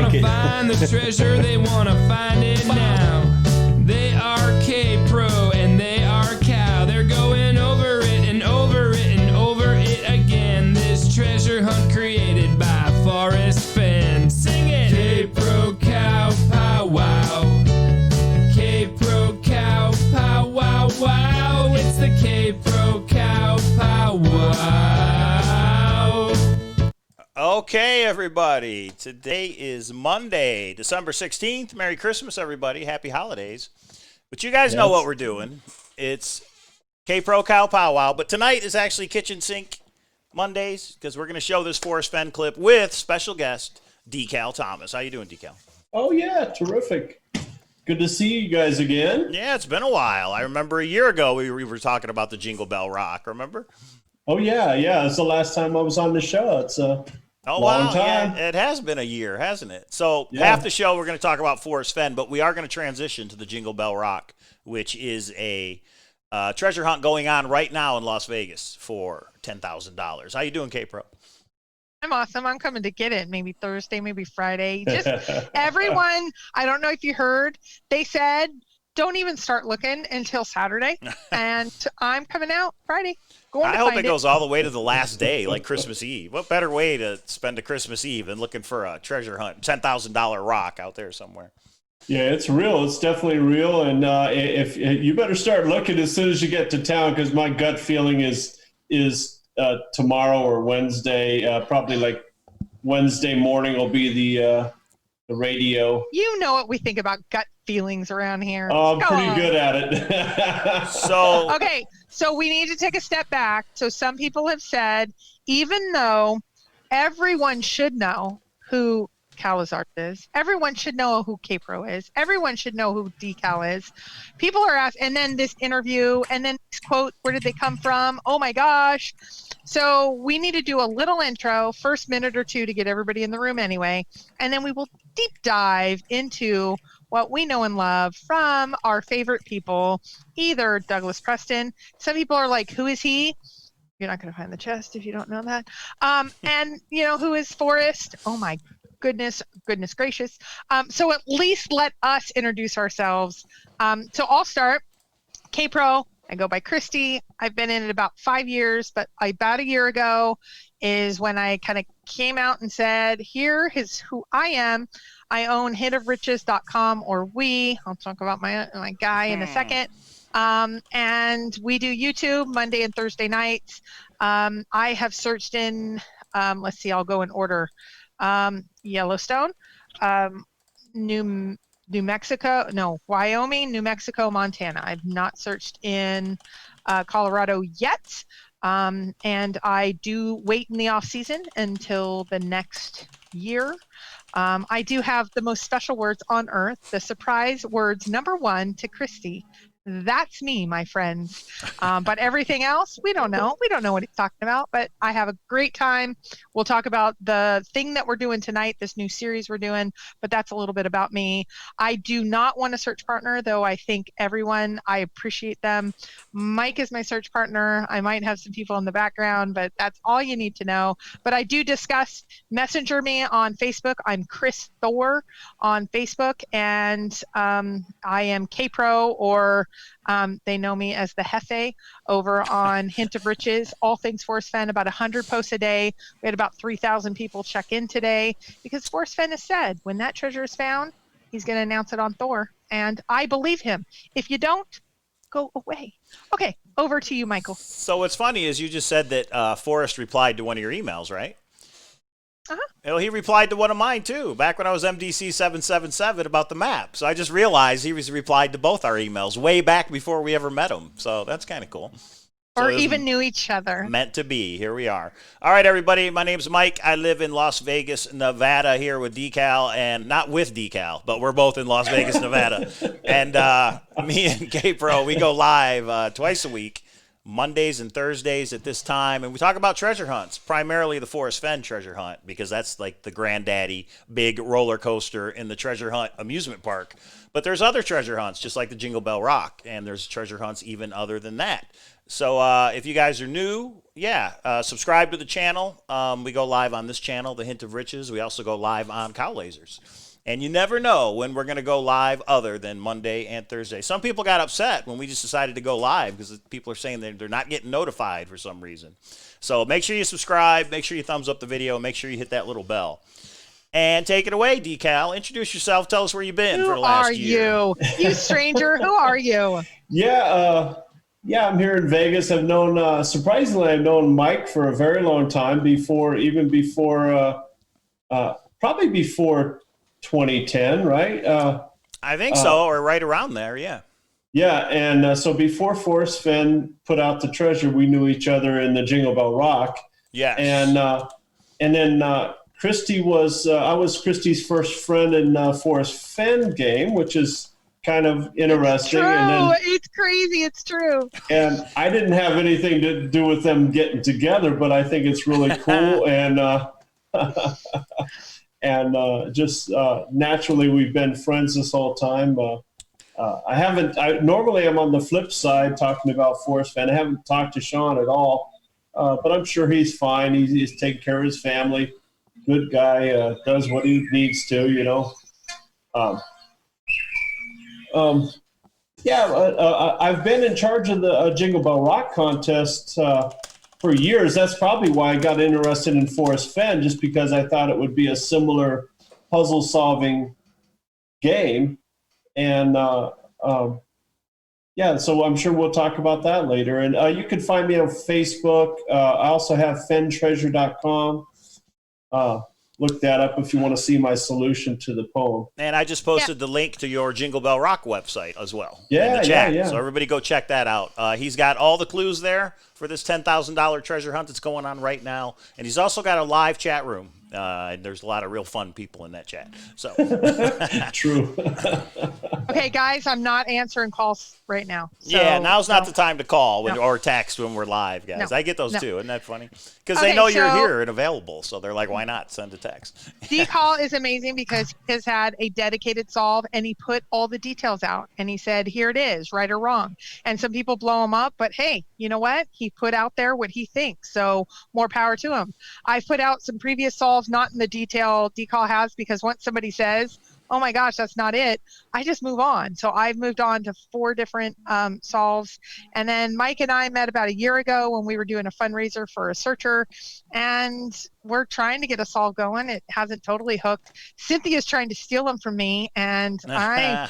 like it. Find the treasure, they wanna find it now. They are K-Pro and they are Cow. They're going over it and over it and over it again. This treasure hunt created by Forrest Fenn. Sing it! K-Pro Cow Pow Wow. K-Pro Cow Pow Wow Wow. It's the K-Pro Cow Pow Wow. Okay, everybody. Today is Monday, December 16th. Merry Christmas, everybody. Happy holidays. But you guys know what we're doing. It's K-Pro Cow Pow Wow. But tonight is actually Kitchen Sink Mondays because we're going to show this Forrest Fenn clip with special guest Decal Thomas. How you doing, Decal? Oh, yeah. Terrific. Good to see you guys again. Yeah, it's been a while. I remember a year ago we were talking about the Jingle Bell Rock. Remember? Oh, yeah. Yeah. It's the last time I was on the show. It's a long wow. time. Yeah, it has been a year, hasn't it? So Yeah. half the show we're going to talk about Forrest Fenn, but we are going to transition to the Jingle Bell Rock, which is a treasure hunt going on right now in Las Vegas for $10,000. How you doing, K-Pro? I'm awesome. I'm coming to get it. Maybe Thursday, maybe Friday. Just everyone, I don't know if you heard, they said don't even start looking until Saturday. And I'm coming out Friday. I hope it goes all the way to the last day, like Christmas Eve. What better way to spend a Christmas Eve than looking for a treasure hunt, $10,000 rock out there somewhere? Yeah, it's real. It's definitely real. And if you better start looking as soon as you get to town, because my gut feeling is tomorrow or Wednesday, probably like Wednesday morning will be the radio. You know what we think about gut feelings around here. Oh, I'm pretty good at it. Okay, so we need to take a step back. So some people have said, even though everyone should know who Cowlazars is, everyone should know who K-Pro is, everyone should know who Decal is. People are asked, and then this interview, and then this quote, where did they come from? Oh my gosh. So we need to do a little intro, first minute or two to get everybody in the room anyway, and then we will deep dive into what we know and love from our favorite people, either Douglas Preston. Some people are like, who is he? You're not going to find the chest if you don't know that. And, you know, who is Forrest? Oh, my goodness gracious. So at least let us introduce ourselves. So I'll start. K-Pro, I go by Christy. I've been in it about 5 years, but about a year ago is when I kind of came out and said, here is who I am. I own hitofriches.com, or I'll talk about my guy in a second. And we do YouTube Monday and Thursday nights. I have searched in, let's see, I'll go in order. Yellowstone, Wyoming, New Mexico, Montana. I've not searched in Colorado yet. And I do wait in the off season until the next year. I do have the most special words on earth, the surprise words #1 to Christy. That's me, my friends. But everything else, we don't know. We don't know what he's talking about, but I have a great time. We'll talk about the thing that we're doing tonight, this new series we're doing, but that's a little bit about me. I do not want a search partner, though I think everyone, I appreciate them. Mike is my search partner. I might have some people in the background, but that's all you need to know. But I do discuss, messenger me on Facebook. I'm Chris Thor on Facebook, and I am K-Pro, or they know me as the Hefe over on Hint of Riches. All things Forrest Fenn, about 100 posts a day. We had about 3,000 people check in today because Forrest Fenn has said when that treasure is found, he's going to announce it on Thor. And I believe him. If you don't, go away. Okay, over to you, Michael. So what's funny is you just said that Forrest replied to one of your emails, right? Uh-huh. Well, he replied to one of mine, too, back when I was MDC 777 about the map. So I just realized he was replied to both our emails way back before we ever met him. So that's kind of cool. Or even knew each other. Meant to be. Here we are. All right, everybody. My name's Mike. I live in Las Vegas, Nevada, here with Decal, and not with Decal, but we're both in Las Vegas, Nevada. And me and K-Pro, we go live twice a week Mondays and Thursdays at this time, and we talk about treasure hunts, primarily the Forrest Fenn Treasure Hunt, because that's like the granddaddy big roller coaster in the treasure hunt amusement park. But there's other treasure hunts, just like the Jingle Bell Rock, and there's treasure hunts even other than that. So if you guys are new, subscribe to the channel. We go live on this channel, The Hint of Riches. We also go live on Cowlazars. And you never know when we're going to go live other than Monday and Thursday. Some people got upset when we just decided to go live because people are saying they're not getting notified for some reason. So make sure you subscribe, make sure you thumbs up the video, make sure you hit that little bell. And take it away, Decal. Introduce yourself. Tell us where you've been for the last year. Who are you? You stranger, who are you? I'm here in Vegas. I've known, surprisingly, I've known Mike for a very long time, probably before 2010, right? I think so, or right around there, yeah. Yeah, and so before Forrest Fenn put out the treasure, we knew each other in the Jingle Bell Rock. Yeah. And then Christy was, I was Christy's first friend in Forrest Fenn game, which is kind of interesting. It's true. And then, it's crazy. It's true. And I didn't have anything to do with them getting together, but I think it's really cool. And just naturally, we've been friends this whole time. Normally I'm on the flip side talking about Forrest Fenn. I haven't talked to Sean at all, but I'm sure he's fine. He's taking care of his family. Good guy, does what he needs to, you know. I've been in charge of the Jingle Bell Rock contest for years. That's probably why I got interested in Forrest Fenn, just because I thought it would be a similar puzzle-solving game. And, so I'm sure we'll talk about that later. And you can find me on Facebook. I also have fenntreasure.com. Look that up if you want to see my solution to the poem. And I just posted the link to your Jingle Bell Rock website as well in the chat. Yeah. So everybody go check that out. He's got all the clues there for this $10,000 treasure hunt that's going on right now. And he's also got a live chat room. And there's a lot of real fun people in that chat. So True. Okay, guys, I'm not answering calls right now. So, now's not the time to call or text when we're live, guys. No. I get those too. Isn't that funny? Because Okay, they know you're so- here and available. So they're like, why not send a text? D-Call is amazing because he has had a dedicated solve and he put all the details out and he said, here it is, right or wrong. And some people blow him up, but hey, you know what? He put out there what he thinks. So more power to him. I've put out some previous solves, not in the detail D-Call has, because once somebody says, oh my gosh, that's not it, I just move on. So I've moved on to 4 different solves. And then Mike and I met about a year ago when we were doing a fundraiser for a searcher, and we're trying to get a solve going. It hasn't totally hooked. Cynthia's trying to steal them from me, and I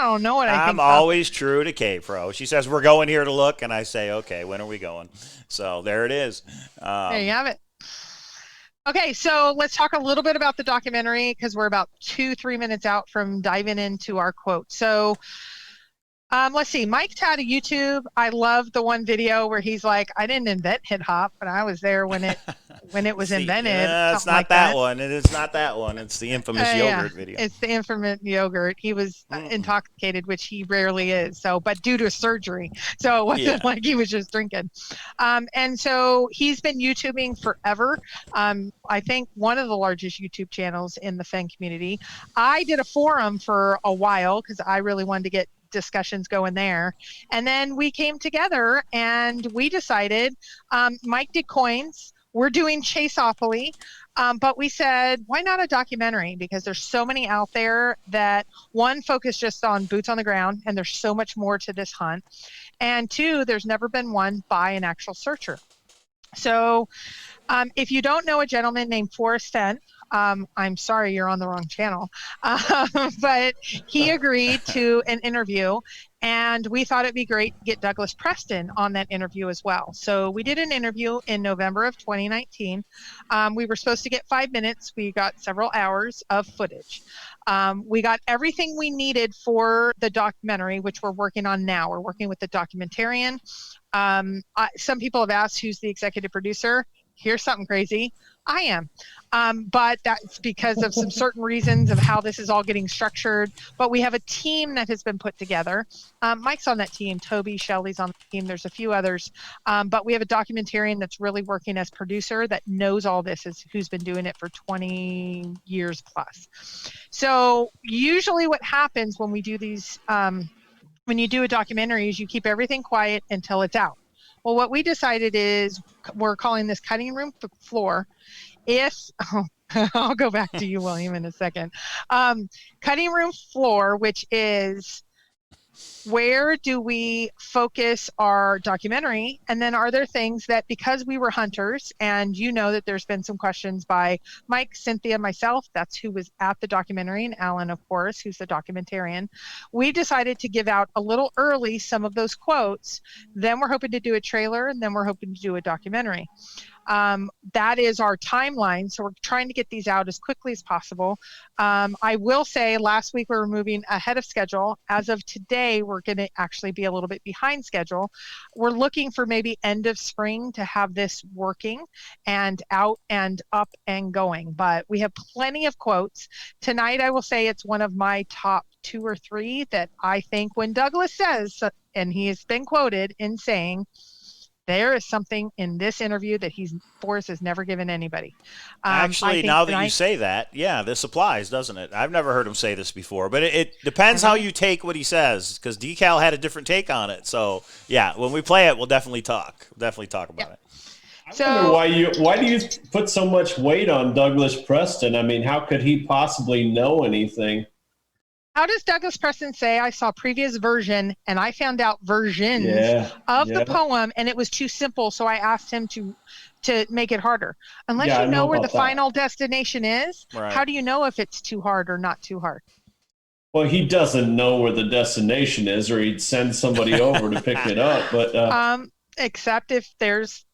don't know what I think. I'm always true to K-Pro. She says, we're going here to look, and I say, okay, when are we going? So there it is. There you have it. Okay, so let's talk a little bit about the documentary because we're about 2-3 minutes out from diving into our quote. So let's see. Mike's had a YouTube. I love the one video where he's like, I didn't invent hip hop, but I was there when it was invented. It's not that one. It's not that one. It's the infamous yogurt video. It's the infamous yogurt. He was intoxicated, which he rarely is. So, but due to surgery, so it wasn't like he was just drinking. And so he's been YouTubing forever. I think one of the largest YouTube channels in the Fenn community. I did a forum for a while because I really wanted to get discussions going there, and then we came together and we decided Mike did coins, we're doing Chaseopoly, but we said, why not a documentary? Because there's so many out there that, one, focus just on boots on the ground, and there's so much more to this hunt, and 2, there's never been one by an actual searcher. So if you don't know a gentleman named Forrest Fenn, I'm sorry, you're on the wrong channel. But he agreed to an interview, and we thought it'd be great to get Douglas Preston on that interview as well. So we did an interview in November of 2019. We were supposed to get 5 minutes. We got several hours of footage. We got everything we needed for the documentary, which we're working on now. We're working with the documentarian. Some people have asked who's the executive producer. Here's something crazy. I am. But that's because of some certain reasons of how this is all getting structured. But we have a team that has been put together. Mike's on that team. Toby, Shelley's on the team. There's a few others. But we have a documentarian that's really working as producer that knows all this, who's been doing it for 20 years plus. So usually what happens when we do these, when you do a documentary, is you keep everything quiet until it's out. Well, what we decided is we're calling this cutting room floor. I'll go back to you, William, in a second. Cutting room floor, which is where do we focus our documentary? And then are there things that, because we were hunters, and you know that there's been some questions by Mike, Cynthia, myself, that's who was at the documentary, and Alan, of course, who's the documentarian. We decided to give out a little early some of those quotes. Then we're hoping to do a trailer, and then we're hoping to do a documentary. That is our timeline. So we're trying to get these out as quickly as possible. I will say last week we were moving ahead of schedule. As of today, we're going to actually be a little bit behind schedule. We're looking for maybe end of spring to have this working and out and up and going. But we have plenty of quotes. Tonight, I will say it's one of my top 2 or 3 that I think when Douglas says, and he has been quoted in saying, there is something in this interview that Forrest has never given anybody. Actually, now that you say that, yeah, this applies, doesn't it? I've never heard him say this before, but it depends how you take what he says, because Decal had a different take on it. So, yeah, when we play it, we'll definitely talk. We'll definitely talk about it. I wonder why do you put so much weight on Douglas Preston? I mean, how could he possibly know anything? How does Douglas Preston say, I saw previous version and I found out versions of the poem and it was too simple, so I asked him to make it harder. Unless you know where the final destination is, how do you know if it's too hard or not too hard? Well, he doesn't know where the destination is, or he'd send somebody over to pick it up. But except if there's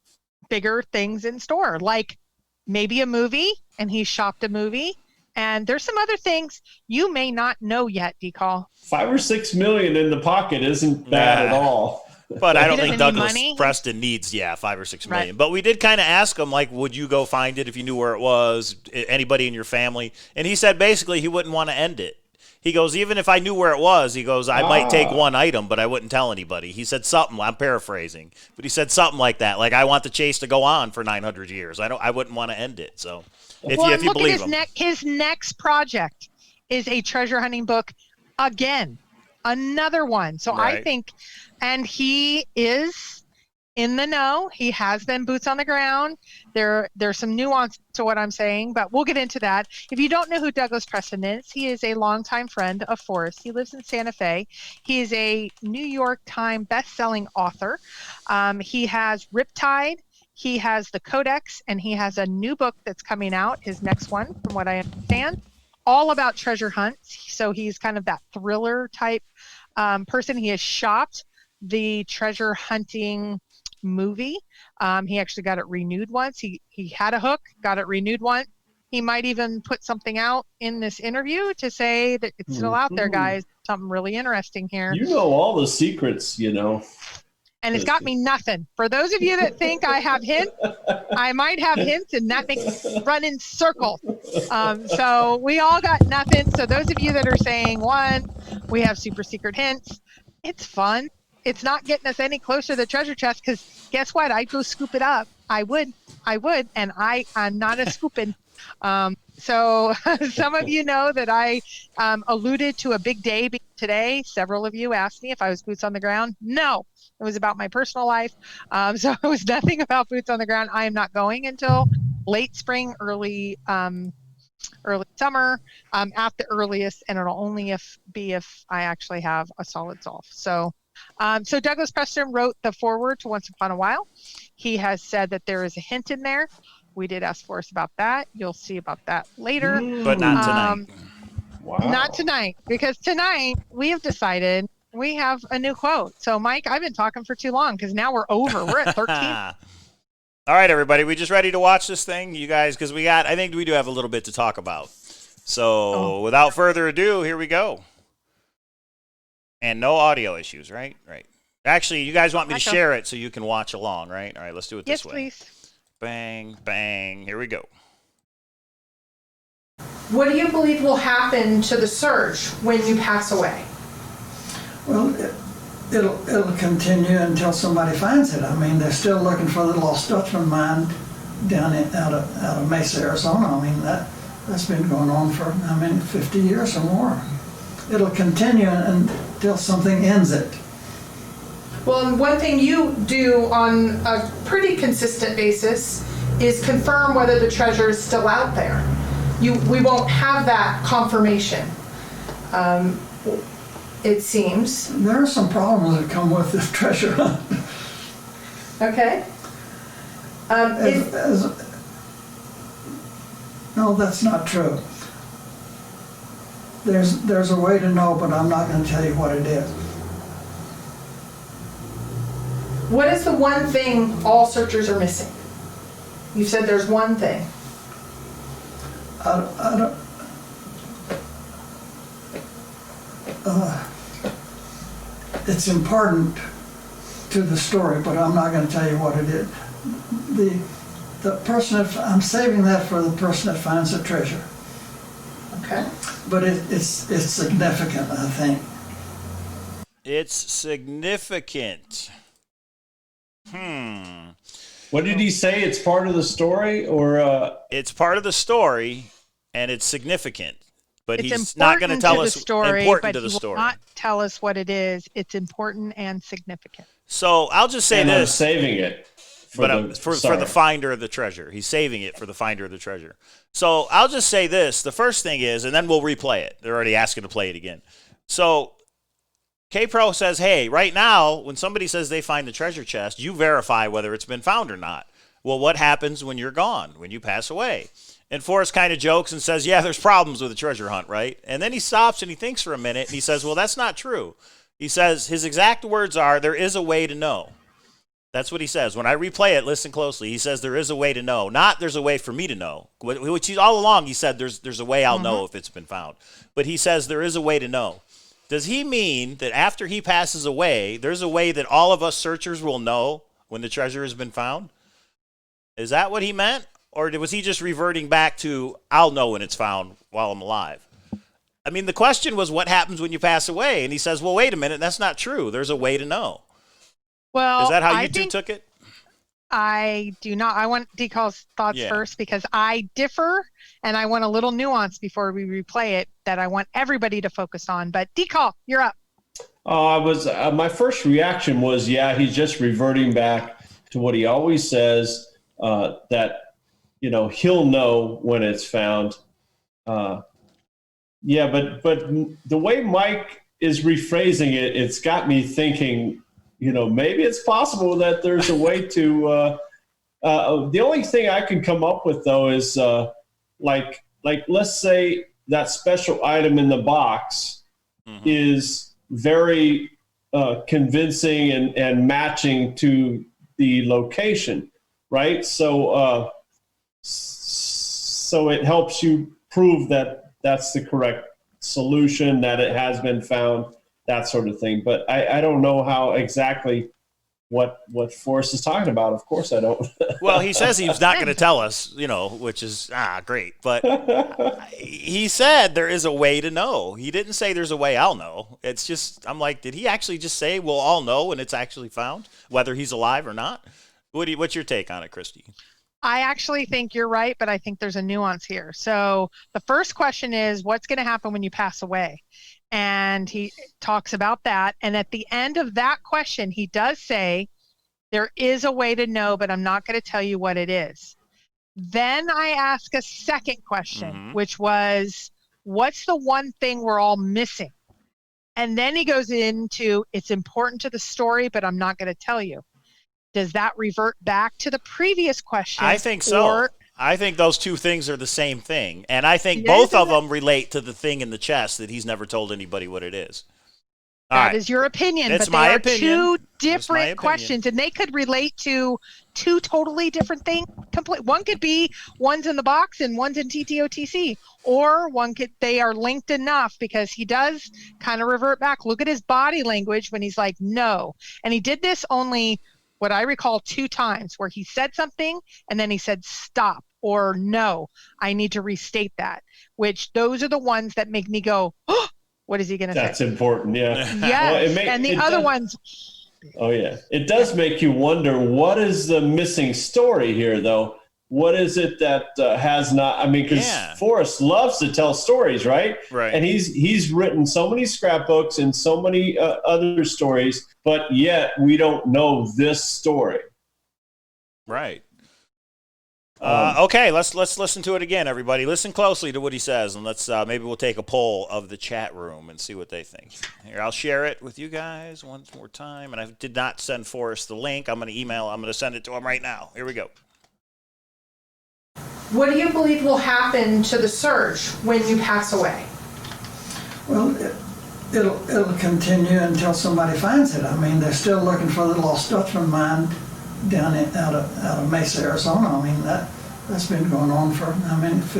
bigger things in store, like maybe a movie, and he shopped a movie. And there's some other things you may not know yet, Decal. $5 or $6 million in the pocket isn't bad at all. But I don't think Douglas Preston needs, $5 or $6 million. Right. But we did kind of ask him, like, would you go find it if you knew where it was? Anybody in your family? And he said basically he wouldn't want to end it. He goes, even if I knew where it was, he goes, I might take one item, but I wouldn't tell anybody. He said something, I'm paraphrasing, but he said something like that. Like, I want the chase to go on for 900 years. I wouldn't want to end it. So if you believe him. His next project is a treasure hunting book again, another one. So I think, and he is in the know. He has been boots on the ground. There's some nuance to what I'm saying, but we'll get into that. If you don't know who Douglas Preston is, he is a longtime friend of Forrest. He lives in Santa Fe. He is a New York Times best-selling author. He has Riptide. He has the Codex, and he has a new book that's coming out, his next one, from what I understand, all about treasure hunts. So he's kind of that thriller type person. He has shot the treasure hunting movie. He actually got it renewed once. He had a hook, got it renewed once. He might even put something out in this interview to say that it's still out there, guys. Something really interesting here. You know all the secrets, you know. And it's got me nothing. For those of you that think I have hints, I might have hints and nothing, run in circles. So we all got nothing. So those of you that are saying, one, we have super secret hints, it's fun. It's not getting us any closer to the treasure chest, because guess what? I'd go scoop it up. I would. And I'm not a scooping. So some of you know that I alluded to a big day today. Several of you asked me if I was boots on the ground. No, it was about my personal life. So it was nothing about boots on the ground. I am not going until late spring, early summer at the earliest, and it'll only be if I actually have a solid solve. So Douglas Preston wrote the foreword to Once Upon a While. He has said that there is a hint in there. We did ask Forrest about that. You'll see about that later. But not tonight. Wow. Not tonight, because tonight we have decided we have a new quote. So, Mike, I've been talking for too long, because now we're over. We're at 13. All right, everybody. We just ready to watch this thing, you guys? Because I think we do have a little bit to talk about. So, without further ado, here we go. And no audio issues, right? Right. Actually, you guys want me to share it so you can watch along, right? All right, let's do it this way. Yes, please. Bang, bang. Here we go. What do you believe will happen to the search when you pass away? Well, it'll continue until somebody finds it. I mean, they're still looking for the lost Dutchman mine down out of Mesa, Arizona. I mean, that's been going on for 50 years or more. It'll continue until something ends it. Well, and one thing you do on a pretty consistent basis is confirm whether the treasure is still out there. We won't have that confirmation, it seems. There are some problems that come with this treasure hunt. Okay. No, that's not true. There's a way to know, but I'm not going to tell you what it is. What is the one thing all searchers are missing? You said there's one thing. I don't. It's important to the story, but I'm not going to tell you what it is. The person I'm saving that for the person that finds the treasure. Okay. But it's significant, I think. It's significant. What did he say? It's part of the story, or It's part of the story, and it's significant. But It's he's not going to tell us important to the but he story. will not tell us what it is. It's important and significant. So I'll just say and I'm this. saving it for for the finder of the treasure. He's saving it for the finder of the treasure. So I'll just say this. The first thing is, and then we'll replay it. They're already asking to play it again. So K-Pro says, hey, right now, when somebody says they find the treasure chest, you verify whether it's been found or not. Well, what happens when you're gone, when you pass away? And Forrest kind of jokes and says, yeah, there's problems with the treasure hunt, right? And then he stops and he thinks for a minute, and he says, well, that's not true. He says, his exact words are, there is a way to know. That's what he says. When I replay it, listen closely. He says there is a way to know. Not there's a way for me to know. Which he's all along he said there's a way I'll know if it's been found. But he says there is a way to know. Does he mean that after he passes away, there's a way that all of us searchers will know when the treasure has been found? Is that what he meant? Or was he just reverting back to I'll know when it's found while I'm alive? I mean, the question was what happens when you pass away? And he says, well, wait a minute, that's not true. There's a way to know. Well, Is that how I you two think took it? I do not. I want Decal's thoughts first because I differ and I want a little nuance before we replay it that I want everybody to focus on. But Decal, you're up. my first reaction was, he's just reverting back to what he always says, that, he'll know when it's found. But the way Mike is rephrasing it, it's got me thinking, maybe it's possible that there's a way to, the only thing I can come up with though is, like let's say that special item in the box is very convincing and matching to the location, right? So it helps you prove that that's the correct solution, that it has been found, that sort of thing. But I don't know how exactly what Forrest is talking about. Of course I don't. Well, he says he's not going to tell us, which is great. But he said there is a way to know. He didn't say there's a way I'll know. It's just, I'm like, did he actually just say we'll all know when it's actually found, whether he's alive or not? What's your take on it, Christy? I actually think you're right, but I think there's a nuance here. So the first question is, what's going to happen when you pass away? And he talks about that. And at the end of that question, he does say, there is a way to know, but I'm not going to tell you what it is. Then I ask a second question, which was, what's the one thing we're all missing? And then he goes into, it's important to the story, but I'm not going to tell you. Does that revert back to the previous question? I think so. I think those two things are the same thing. And I think both of them relate to the thing in the chest that he's never told anybody what it is. That is your opinion, it's but my they are opinion. two different questions, and they could relate to two totally different things. One could be one's in the box and one's in TTOTC, or they are linked enough because he does kind of revert back. Look at his body language when he's like, no. And he did this only, what I recall, 2 times where he said something and then he said stop or no, I need to restate that, which those are the ones that make me go, oh, what is he going to say? That's important. Yeah. Yes. Well, and the other ones. Oh, yeah. It does make you wonder, what is the missing story here, though? What is it that has not? I mean, because Forrest loves to tell stories, right? Right. And he's written so many scrapbooks and so many other stories, but yet we don't know this story. Right. Okay, let's listen to it again, everybody. Listen closely to what he says, and let's maybe we'll take a poll of the chat room and see what they think. Here, I'll share it with you guys once more time. And I did not send Forrest the link. I'm going to send it to him right now. Here we go. What do you believe will happen to the search when you pass away? Well, it'll continue until somebody finds it. I mean, they're still looking for the lost Dutchman mine down out of Mesa, Arizona. I mean, that's been going on for,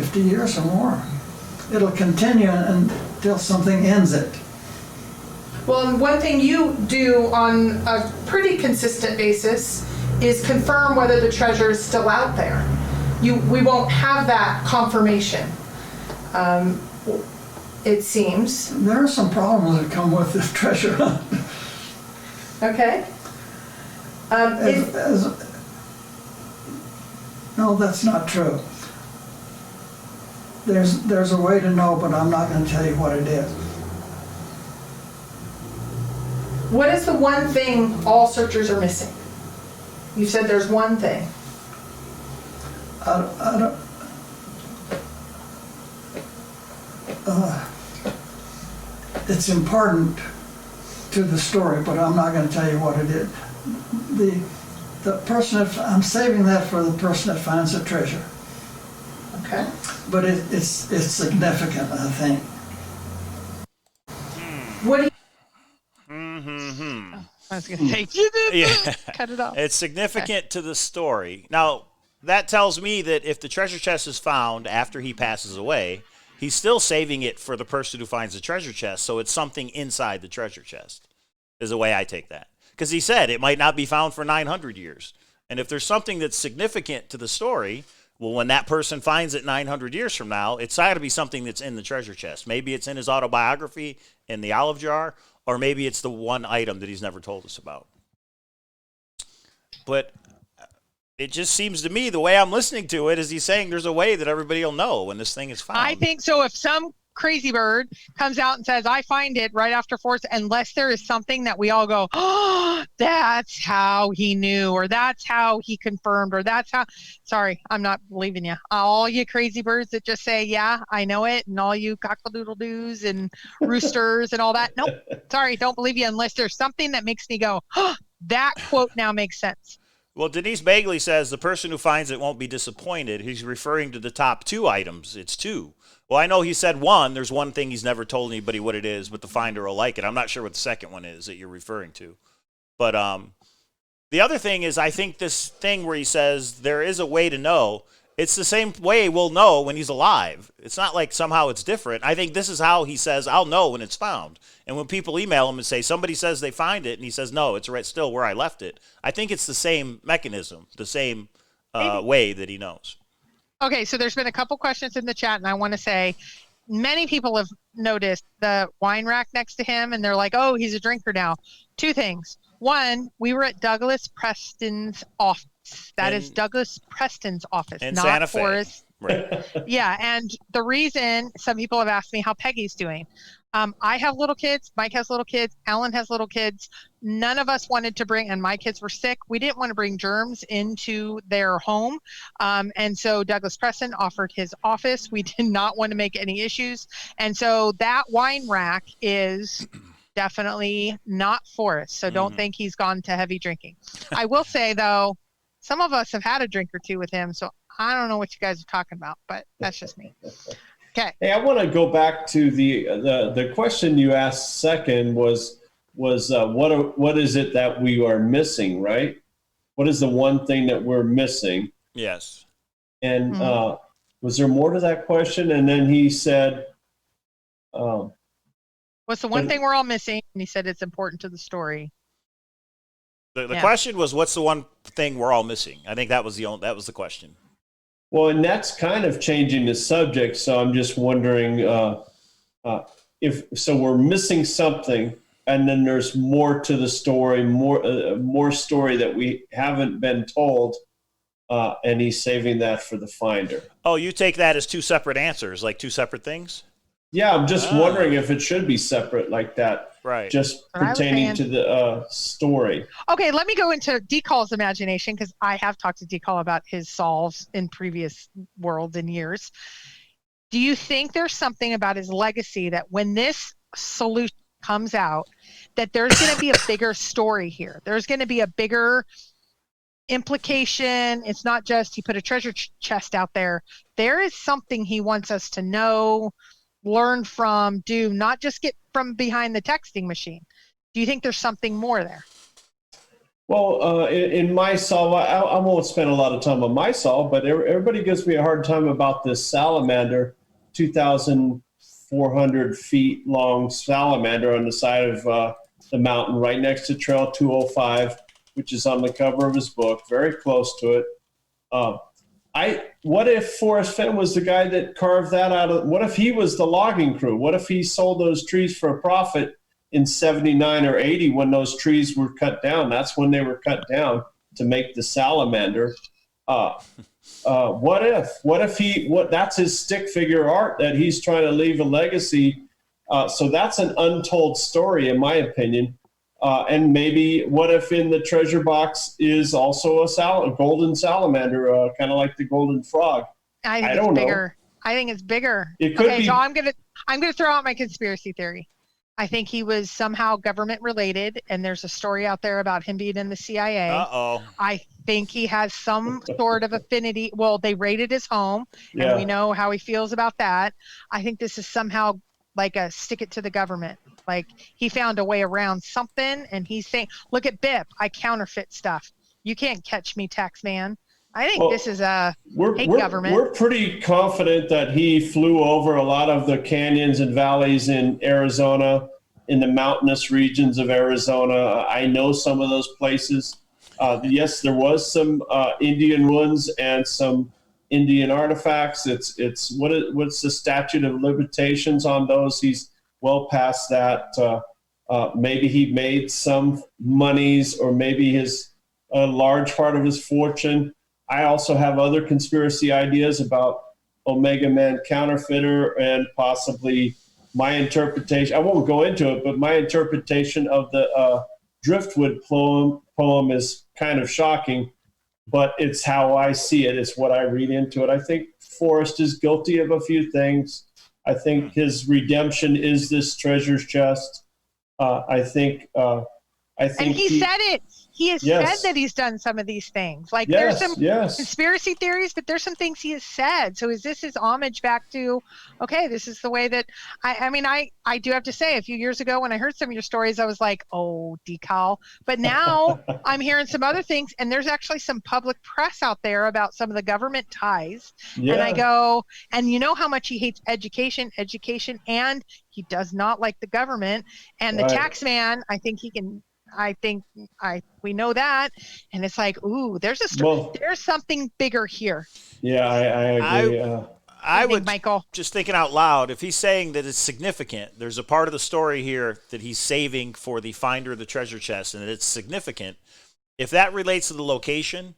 50 years or more. It'll continue until something ends it. Well, and one thing you do on a pretty consistent basis is confirm whether the treasure is still out there. We won't have that confirmation, it seems. There are some problems that come with this treasure hunt. Okay. No, that's not true. There's a way to know, but I'm not going to tell you what it is. What is the one thing all searchers are missing? You said there's one thing. I don't. It's important to the story, but I'm not going to tell you what it is. The person I'm saving that for the person that finds the treasure. Okay. But it's significant, I think. What do you? I was going to say, cut it off. It's significant to the story. Now, that tells me that if the treasure chest is found after he passes away, he's still saving it for the person who finds the treasure chest, so it's something inside the treasure chest, is the way I take that. Because he said it might not be found for 900 years. And if there's something that's significant to the story, well, when that person finds it 900 years from now, it's got to be something that's in the treasure chest. Maybe it's in his autobiography in the olive jar, or maybe it's the one item that he's never told us about. But it just seems to me, the way I'm listening to it, is he's saying there's a way that everybody will know when this thing is found. I think so. If some crazy bird comes out and says, I find it right after Forrest, unless there is something that we all go, oh, that's how he knew, or that's how he confirmed, or that's how, sorry, I'm not believing you. All you crazy birds that just say, yeah, I know it, and all you cockle-doodle-doos and roosters and all that, nope, sorry, don't believe you unless there's something that makes me go, oh, that quote now makes sense. Well, Denise Bagley says the person who finds it won't be disappointed. He's referring to the top two items. It's two. Well, I know he said one. There's one thing he's never told anybody what it is, but the finder will like it. I'm not sure what the second one is that you're referring to. But the other thing is, I think this thing where he says there is a way to know, it's the same way we'll know when he's alive. It's not like somehow it's different. I think this is how he says, I'll know when it's found. And when people email him and say, somebody says they find it, and he says, no, it's right still where I left it, I think it's the same mechanism, the same way that he knows. Okay, so there's been a couple questions in the chat, and I want to say many people have noticed the wine rack next to him, and they're like, oh, he's a drinker now. Two things. One, we were at Douglas Preston's office. That is Douglas Preston's office, in not Santa Fe. Forrest. Right. Yeah, and the reason some people have asked me how Peggy's doing. I have little kids. Mike has little kids. Alan has little kids. None of us wanted to bring, and my kids were sick. We didn't want to bring germs into their home. And so Douglas Preston offered his office. We did not want to make any issues. And so that wine rack is definitely not Forrest. So don't think he's gone to heavy drinking. I will say, though, some of us have had a drink or two with him. So I don't know what you guys are talking about, but that's just me. Okay. Hey, I want to go back to the question you asked second was what is it that we are missing, right? What is the one thing that we're missing? Yes. And was there more to that question? And then he said, what's the one thing we're all missing? And he said it's important to the story. The question was, what's the one thing we're all missing? I think that was the question. Well, and that's kind of changing the subject. So I'm just wondering if so we're missing something, and then there's more to the story, more story that we haven't been told, and he's saving that for the finder. Oh, you take that as two separate answers, like two separate things? Yeah, I'm just wondering if it should be separate like that, Right? just pertaining to the story. Okay, let me go into Decal's imagination, because I have talked to Decal about his solves in previous worlds and years. Do you think there's something about his legacy that when this solution comes out, that there's going to be a bigger story here? There's going to be a bigger implication. It's not just he put a treasure chest out there. There is something he wants us to know, learn from, do, not just get from behind the texting machine. Do you think there's something more there? Well, in my solve, I won't spend a lot of time on my solve, but everybody gives me a hard time about this salamander, 2,400 feet long salamander on the side of the mountain right next to Trail 205, which is on the cover of his book, very close to it. What if Forrest Fenn was the guy that carved that out of, what if he was the logging crew? What if he sold those trees for a profit in 79 or 80 when those trees were cut down? That's when they were cut down to make the salamander. What if that's his stick figure art that he's trying to leave a legacy? So that's an untold story, in my opinion. And maybe what if in the treasure box is also a golden salamander, kind of like the golden frog? I don't know. I think it's bigger. It could be. So I'm gonna throw out my conspiracy theory. I think he was somehow government related, and there's a story out there about him being in the CIA. Uh-oh. I think he has some sort of affinity. Well, they raided his home, and we know how he feels about that. I think this is somehow like a stick it to the government. Like he found a way around something, and he's saying, look at BIP, I counterfeit stuff. You can't catch me, tax man. I think this is a government. We're pretty confident that he flew over a lot of the canyons and valleys in Arizona, in the mountainous regions of Arizona. I know some of those places. Yes, there was some Indian ruins and some Indian artifacts. What's the statute of limitations on those? He's well past that. Maybe he made some monies, or maybe a large part of his fortune. I also have other conspiracy ideas about Omega Man counterfeiter, and possibly my interpretation. I won't go into it, but my interpretation of the Driftwood poem is kind of shocking, but it's how I see it. It's what I read into it. I think Forrest is guilty of a few things. I think his redemption is this treasure chest. I think. And he said it. He has said that he's done some of these things. Like there's some conspiracy theories, but there's some things he has said. So is this his homage back to, okay, this is the way that I do have to say, a few years ago when I heard some of your stories, I was like, oh, Decal. But now I'm hearing some other things, and there's actually some public press out there about some of the government ties. Yeah. And I go, and you know how much he hates education, and he does not like the government. And the tax man, we know that, and it's like, ooh, there's a story. Well, there's something bigger here. Yeah, I agree. I would, Michael, just thinking out loud, if he's saying that it's significant, there's a part of the story here that he's saving for the finder of the treasure chest, and that it's significant. If that relates to the location,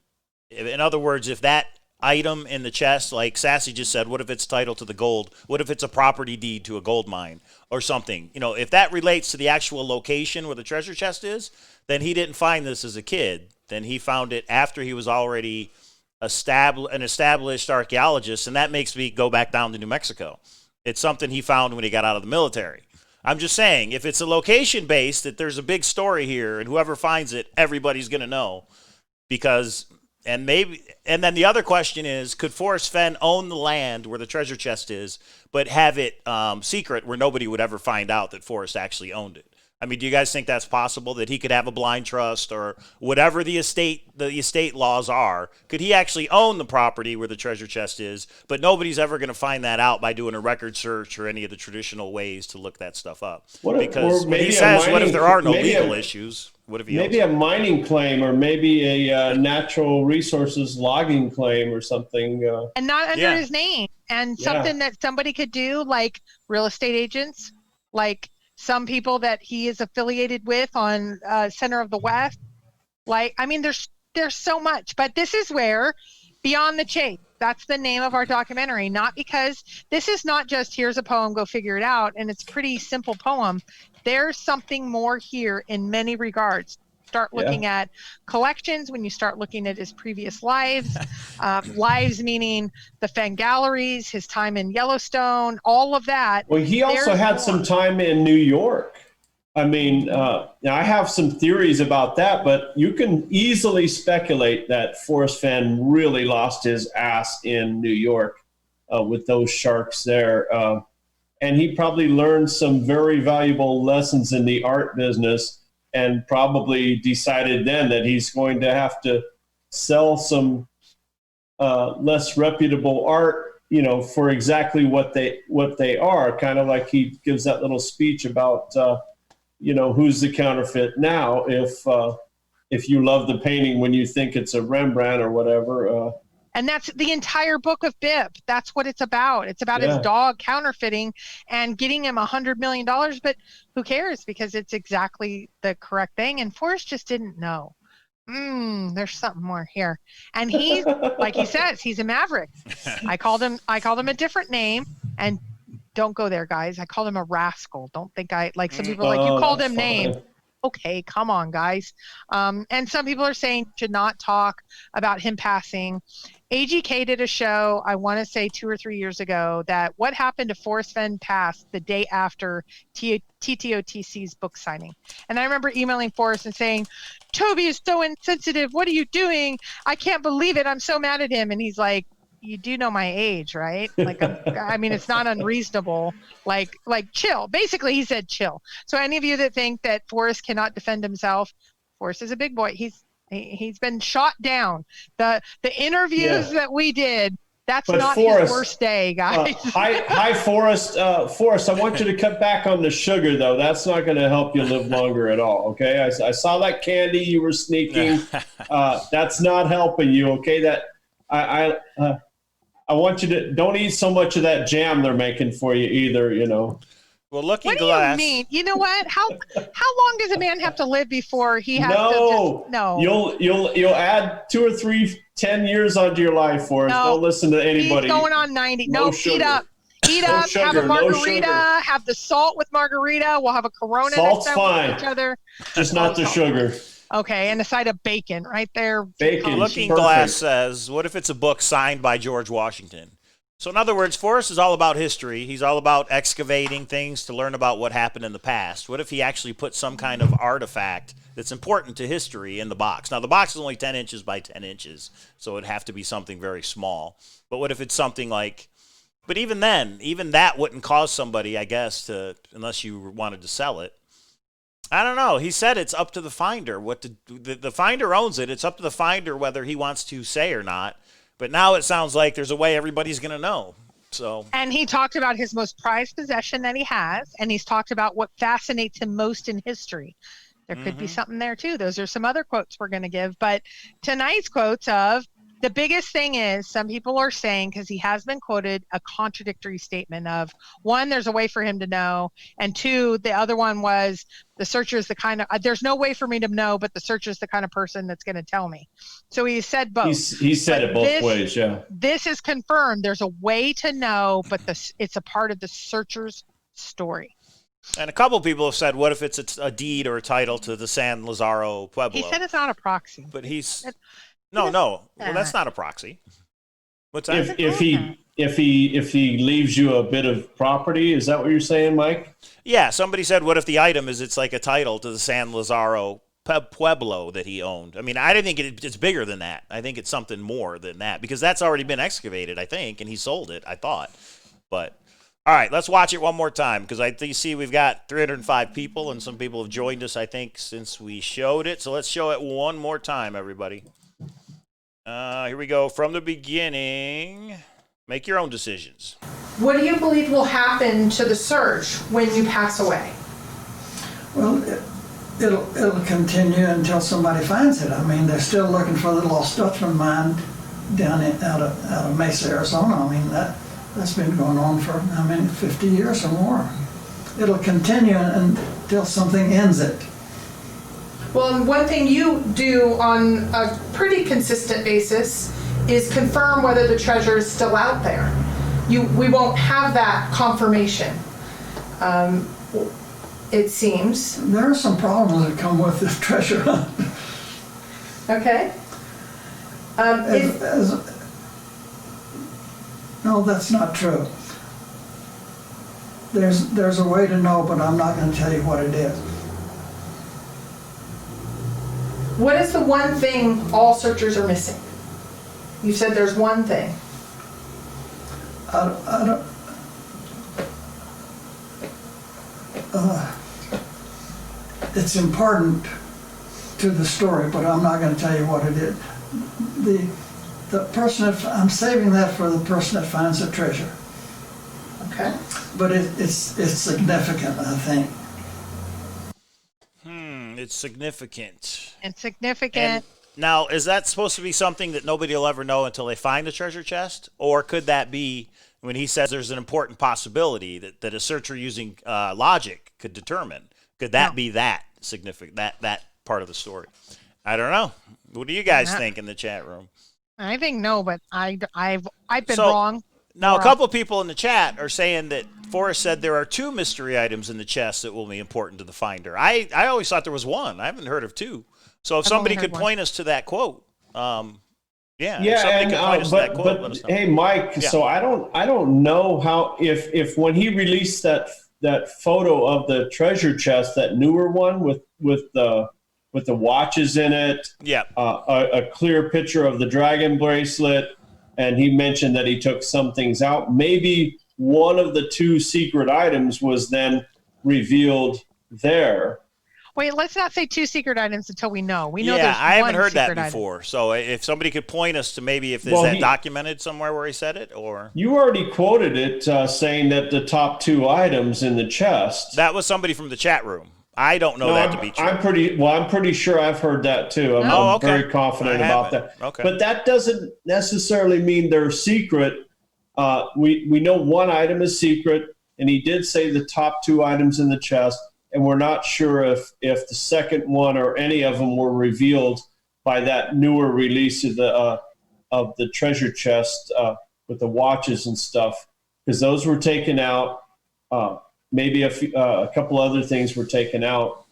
in other words, if that item in the chest, like Sassy just said, what if it's titled to the gold? What if it's a property deed to a gold mine or something? You know, if that relates to the actual location where the treasure chest is, then he didn't find this as a kid. Then he found it after he was already an established archaeologist, and that makes me go back down to New Mexico. It's something he found when he got out of the military. I'm just saying, if it's a location-based, that there's a big story here, and whoever finds it, everybody's going to know. Because... And then the other question is, could Forrest Fenn own the land where the treasure chest is, but have it secret where nobody would ever find out that Forrest actually owned it? I mean, do you guys think that's possible, that he could have a blind trust or whatever the estate laws are? Could he actually own the property where the treasure chest is, but nobody's ever going to find that out by doing a record search or any of the traditional ways to look that stuff up? Because when he says, what if there are no legal issues? What if he maybe a mining claim, or maybe a natural resources logging claim or something? And not under his name. And something that somebody could do, like real estate agents, like some people that he is affiliated with on Center of the West. Like, I mean, there's so much. But this is where Beyond the Chase, that's the name of our documentary. Not because this is not just here's a poem, go figure it out. And it's a pretty simple poem. There's something more here in many regards. Start looking at collections, when you start looking at his previous lives, lives meaning the Fenn galleries, his time in Yellowstone, all of that. Well, he also had some time in New York. I mean, now I have some theories about that, but you can easily speculate that Forrest Fenn really lost his ass in New York with those sharks there. And he probably learned some very valuable lessons in the art business, and probably decided then that he's going to have to sell some less reputable art, for exactly what they are. Kind of like he gives that little speech about, who's the counterfeit now? If you love the painting when you think it's a Rembrandt or whatever. And that's the entire book of Bip. That's what it's about. It's about his dog counterfeiting and getting him $100 million. But who cares? Because it's exactly the correct thing. And Forrest just didn't know. There's something more here. And he's, like he says, he's a maverick. I called him a different name. And don't go there, guys. I called him a rascal. Don't think some people are like, you called him names. Okay, come on, guys. And some people are saying should not talk about him passing. AGK did a show, I want to say 2 or 3 years ago, that what happened to Forrest Fenn passed the day after TTOTC's book signing. And I remember emailing Forrest and saying, Toby is so insensitive. What are you doing? I can't believe it. I'm so mad at him. And he's like, you do know my age, right? Like, I mean, it's not unreasonable. Like chill. Basically, he said chill. So any of you that think that Forrest cannot defend himself, Forrest is a big boy. He's been shot down. The interviews that we did, that's not Forrest, his worst day, guys. Hi, Forrest. Forrest, I want you to cut back on the sugar, though. That's not going to help you live longer at all, okay? I saw that candy you were sneaking. That's not helping you, okay? I want you to don't eat so much of that jam they're making for you either, Well, Looking what Glass. What do you mean? You know what? How long does a man have to live before he has to just, no. You'll add 2 or 3, 10 years onto your life, Forrest. Don't listen to anybody. He's going on 90. No No, sugar. eat up. Eat up, sugar, have a margarita, no have the salt with margarita. We'll have a Corona Salt's next time fine. with each other. Just not the sugar. Okay, and a side of bacon right there. Bacon. Looking Perfect. Glass says, what if it's a book signed by George Washington? So in other words, Forrest is all about history. He's all about excavating things to learn about what happened in the past. What if he actually put some kind of artifact that's important to history in the box? Now, the box is only 10 inches by 10 inches, so it'd have to be something very small. But what if it's something like, but even then, even that wouldn't cause somebody, I guess, unless you wanted to sell it. I don't know. He said it's up to the finder. The finder owns it. It's up to the finder whether he wants to say or not. But now it sounds like there's a way everybody's going to know. So. And he talked about his most prized possession that he has, and he's talked about what fascinates him most in history. There could be something there too. Those are some other quotes we're going to give. But tonight's quotes of the biggest thing is some people are saying, because he has been quoted, a contradictory statement of, one, there's a way for him to know, and two, the other one was the searcher is the kind of, there's no way for me to know, but the searcher is the kind of person that's going to tell me. So he said both. He said it both ways, yeah. This is confirmed. There's a way to know, but it's a part of the searcher's story. And a couple people have said, what if it's a deed or a title to the San Lazaro Pueblo? He said it's not a proxy. But No. Well, that's not a proxy. What's that? If he leaves you a bit of property, is that what you're saying, Mike? Yeah. Somebody said, what if the item is it's like a title to the San Lazaro Pueblo that he owned? I mean, I don't think it's bigger than that. I think it's something more than that because that's already been excavated, I think, and he sold it, I thought. But All right, let's watch it one more time because see we've got 305 people and some people have joined us, I think, since we showed it. So let's show it one more time, everybody. Here we go. From the beginning, make your own decisions. What do you believe will happen to the search when you pass away? Well, it'll continue until somebody finds it. I mean, they're still looking for the lost Dutchman mine down out of Mesa, Arizona. I mean, that's been going on for, 50 years or more. It'll continue until something ends it. Well, and one thing you do on a pretty consistent basis is confirm whether the treasure is still out there. We won't have that confirmation, it seems. There are some problems that come with this treasure hunt. Okay. No, that's not true. There's a way to know, but I'm not going to tell you what it is. What is the one thing all searchers are missing? You said there's one thing. I don't. It's important to the story, but I'm not going to tell you what it is. The person I'm saving that for the person that finds the treasure. Okay. But it's significant, I think. It's significant. It's significant. And now, is that supposed to be something that nobody will ever know until they find the treasure chest? Or could that be, when he says there's an important possibility that a searcher using logic could determine, could that be that significant, that part of the story? I don't know. What do you guys think in the chat room? I think no, but I've been wrong. Now, a couple of people in the chat are saying that Forrest said there are 2 mystery items in the chest that will be important to the finder. I always thought there was 1. I haven't heard of 2. So if somebody could point us to that quote, Hey, Mike. Yeah. So I don't know how if when he released that photo of the treasure chest, that newer one with the watches in it, a clear picture of the dragon bracelet. And he mentioned that he took some things out. Maybe one of the 2 secret items was then revealed there. Wait, let's not say 2 secret items until we know. We know there's I haven't heard that item before. So if somebody could point us to maybe if there's that documented somewhere where he said it, or you already quoted it saying that the top 2 items in the chest. That was somebody from the chat room. I don't know that to be true. I'm pretty sure I've heard that too. I'm very confident about that. Okay. But that doesn't necessarily mean they're secret. We know one item is secret, and he did say the top 2 items in the chest, and we're not sure if the second one or any of them were revealed by that newer release of the treasure chest with the watches and stuff, because those were taken out. Maybe a couple other things were taken out.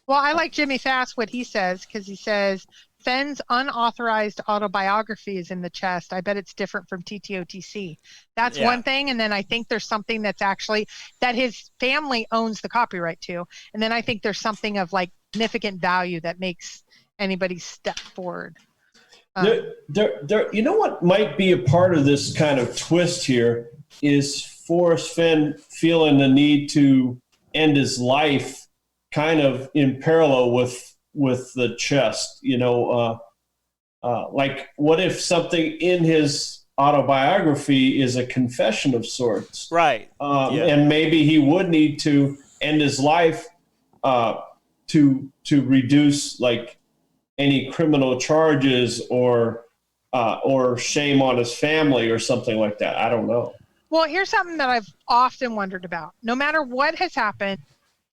Well, I like Jimmy Fast, what he says, because he says, Fenn's unauthorized autobiography is in the chest. I bet it's different from TTOTC. That's one thing. And then I think there's something that's actually, that his family owns the copyright to. And then I think there's something of like significant value that makes anybody step forward. You know what might be a part of this kind of twist here is Forrest Fenn feeling the need to end his life kind of in parallel with the chest, like what if something in his autobiography is a confession of sorts, right? And maybe he would need to end his life to reduce like any criminal charges or shame on his family or something like that. I don't know. Well, here's something that I've often wondered about. No matter what has happened,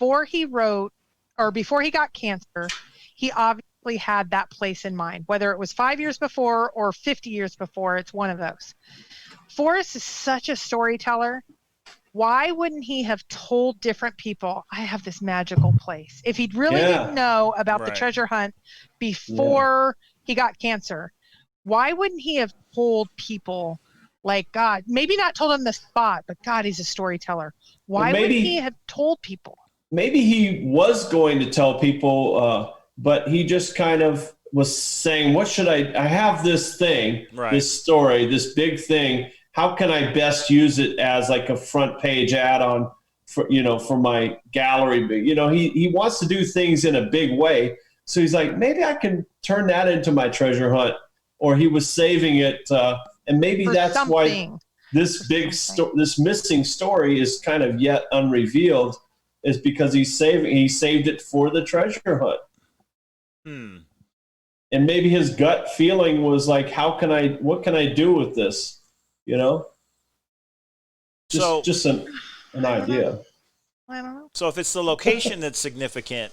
before he got cancer, he obviously had that place in mind, whether it was 5 years before or 50 years before, it's one of those. Forrest is such a storyteller. Why wouldn't he have told different people, I have this magical place? If he really didn't know about the treasure hunt before he got cancer, why wouldn't he have told people, like, God, maybe not told him the spot, but God, he's a storyteller. Why wouldn't he have told people? Maybe he was going to tell people, but he just kind of was saying, what should I have this thing, this story, this big thing. how can I best use it as like a front page add-on for my gallery? He wants to do things in a big way. So he's like, maybe I can turn that into my treasure hunt, or he was saving it. And maybe that's why this this missing story is kind of yet unrevealed, is because he saved it for the treasure hunt. And maybe his gut feeling was like, what can I do with this? Just an idea. I don't know. So if it's the location that's significant,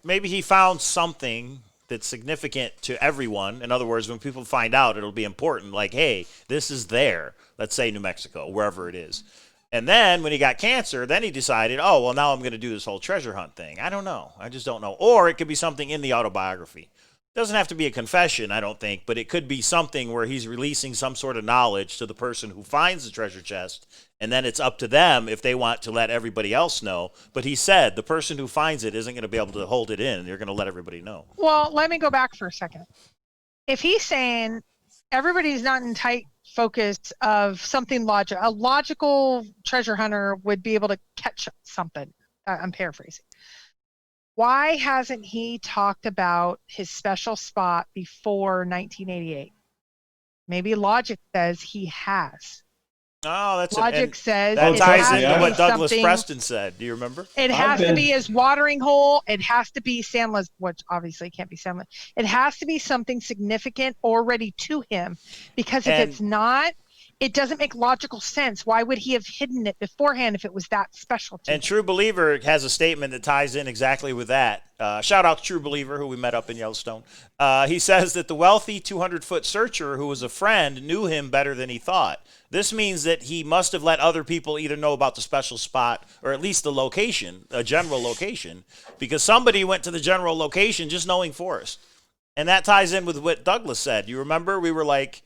maybe he found something that's significant to everyone. In other words, when people find out, it'll be important. Like, hey, this is there. Let's say New Mexico, wherever it is. And then when he got cancer, then he decided, oh, well, now I'm going to do this whole treasure hunt thing. I don't know. I just don't know. Or it could be something in the autobiography. It doesn't have to be a confession, I don't think, but it could be something where he's releasing some sort of knowledge to the person who finds the treasure chest, and then it's up to them if they want to let everybody else know. But he said the person who finds it isn't going to be able to hold it in. They're going to let everybody know. Well, let me go back for a second. If he's saying everybody's not in tight focus of something a logical treasure hunter would be able to catch something. I'm paraphrasing. Why hasn't he talked about his special spot before 1988? Maybe logic says he has. Oh, that's logic says that ties into what Douglas something. Preston said. Do you remember? It has to be his watering hole. It has to be Sandler's, which obviously can't be Sandler. It has to be something significant already to him, because if it's not, it doesn't make logical sense. Why would he have hidden it beforehand if it was that special to him? And True Believer has a statement that ties in exactly with that. Shout out to True Believer, who we met up in Yellowstone. He says that the wealthy 200-foot searcher who was a friend knew him better than he thought. This means that he must have let other people either know about the special spot or at least the location, a general location, because somebody went to the general location just knowing Forrest. And that ties in with what Douglas said. You remember? We were like,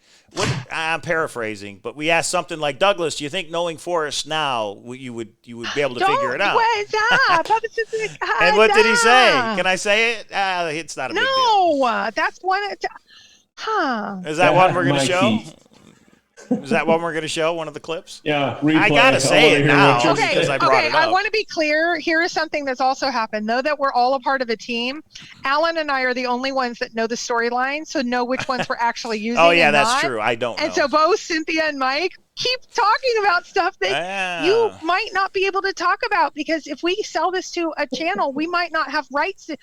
I'm paraphrasing, but we asked something like, Douglas, do you think knowing Forrest now, you would be able to figure it out? And what did he say? Can I say it? It's not a big deal. No, that's one. Is that one we're going to show? Is that one we're going to show? One of the clips? Yeah. Replay. I got to say it now. Okay. I want to be clear. Here is something that's also happened. Know that we're all a part of a team. Alan and I are the only ones that know the storyline, so know which ones we're actually using. Oh, yeah, that's true. I don't know. And so both Cynthia and Mike keep talking about stuff that you might not be able to talk about, because if we sell this to a channel, we might not have rights to...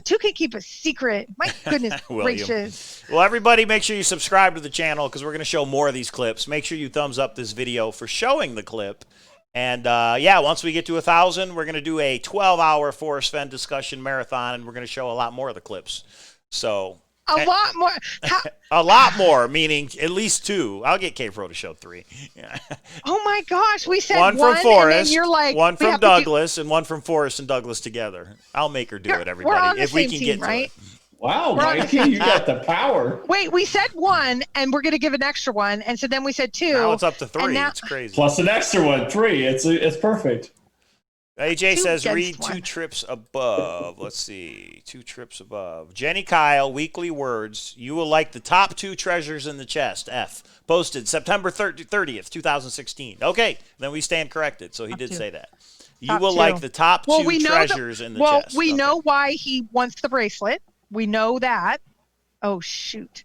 Two can keep a secret. My goodness gracious. Well, everybody, make sure you subscribe to the channel, because we're going to show more of these clips. Make sure you thumbs up this video for showing the clip. And, once we get to 1,000, we're going to do a 12-hour Forrest Fenn discussion marathon, and we're going to show a lot more of the clips. So... A lot more. A lot more, meaning at least 2. I'll get K-Pro to show 3. Oh my gosh, we said one from Forrest, and then you're like, one from Douglas, and one from Forrest and Douglas together. I'll make her do it, everybody. We're on the if we same can team, get right? to it. Wow, Mikey, you got the power. Wait, we said 1, and we're going to give an extra 1, and so then we said 2. Now it's up to 3. It's crazy. Plus an extra 1, 3. It's perfect. AJ says, read 2 trips above. Let's see. 2 trips above. Jenny Kyle, weekly words. You will like the top 2 treasures in the chest. F. Posted September 30th, 2016. Okay, then we stand corrected. So he did say that. You will like the top 2 treasures in the chest. Well, we know why he wants the bracelet. We know that. Oh, shoot.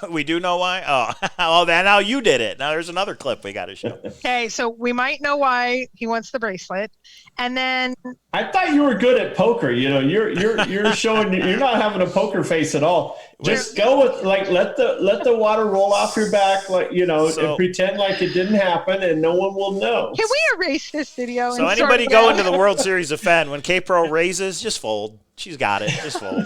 We do know why? Oh, now you did it. Now there's another clip we got to show. Okay, so we might know why he wants the bracelet. And then I thought you were good at poker. You're showing you're not having a poker face at all. Just go with let the water roll off your back, and pretend like it didn't happen, and no one will know. Can we erase this video? So anybody go into the World Series of Fenn, when K-Pro raises, just fold. She's got it. Just fold.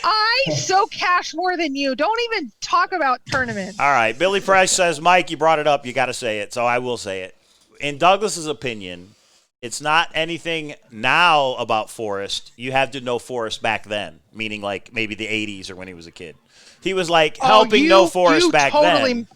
I so cash more than you. Don't even talk about tournaments. All right. Billy Price says, Mike, you brought it up. You got to say it. So I will say it. In Douglas's opinion, it's not anything now about Forrest. You had to know Forrest back then, meaning like maybe the 80s or when he was a kid. He was like helping know Forrest back then.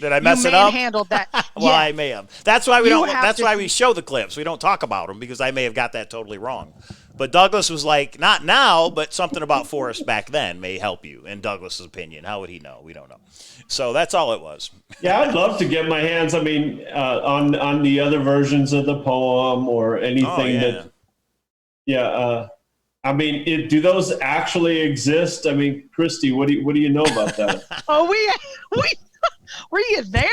Did I mess it up? Handled that. Well, yeah. I may have. That's why we You don't. have That's to- why we show the clips. We don't talk about them because I may have got that totally wrong. But Douglas was like, not now, but something about Forrest back then may help you. In Douglas's opinion, how would he know? We don't know. So that's all it was. Yeah, I'd love to get my hands. I mean, on the other versions of the poem or anything that. Yeah. I mean, do those actually exist? I mean, Christy, what do you know about that? Oh, we were you there?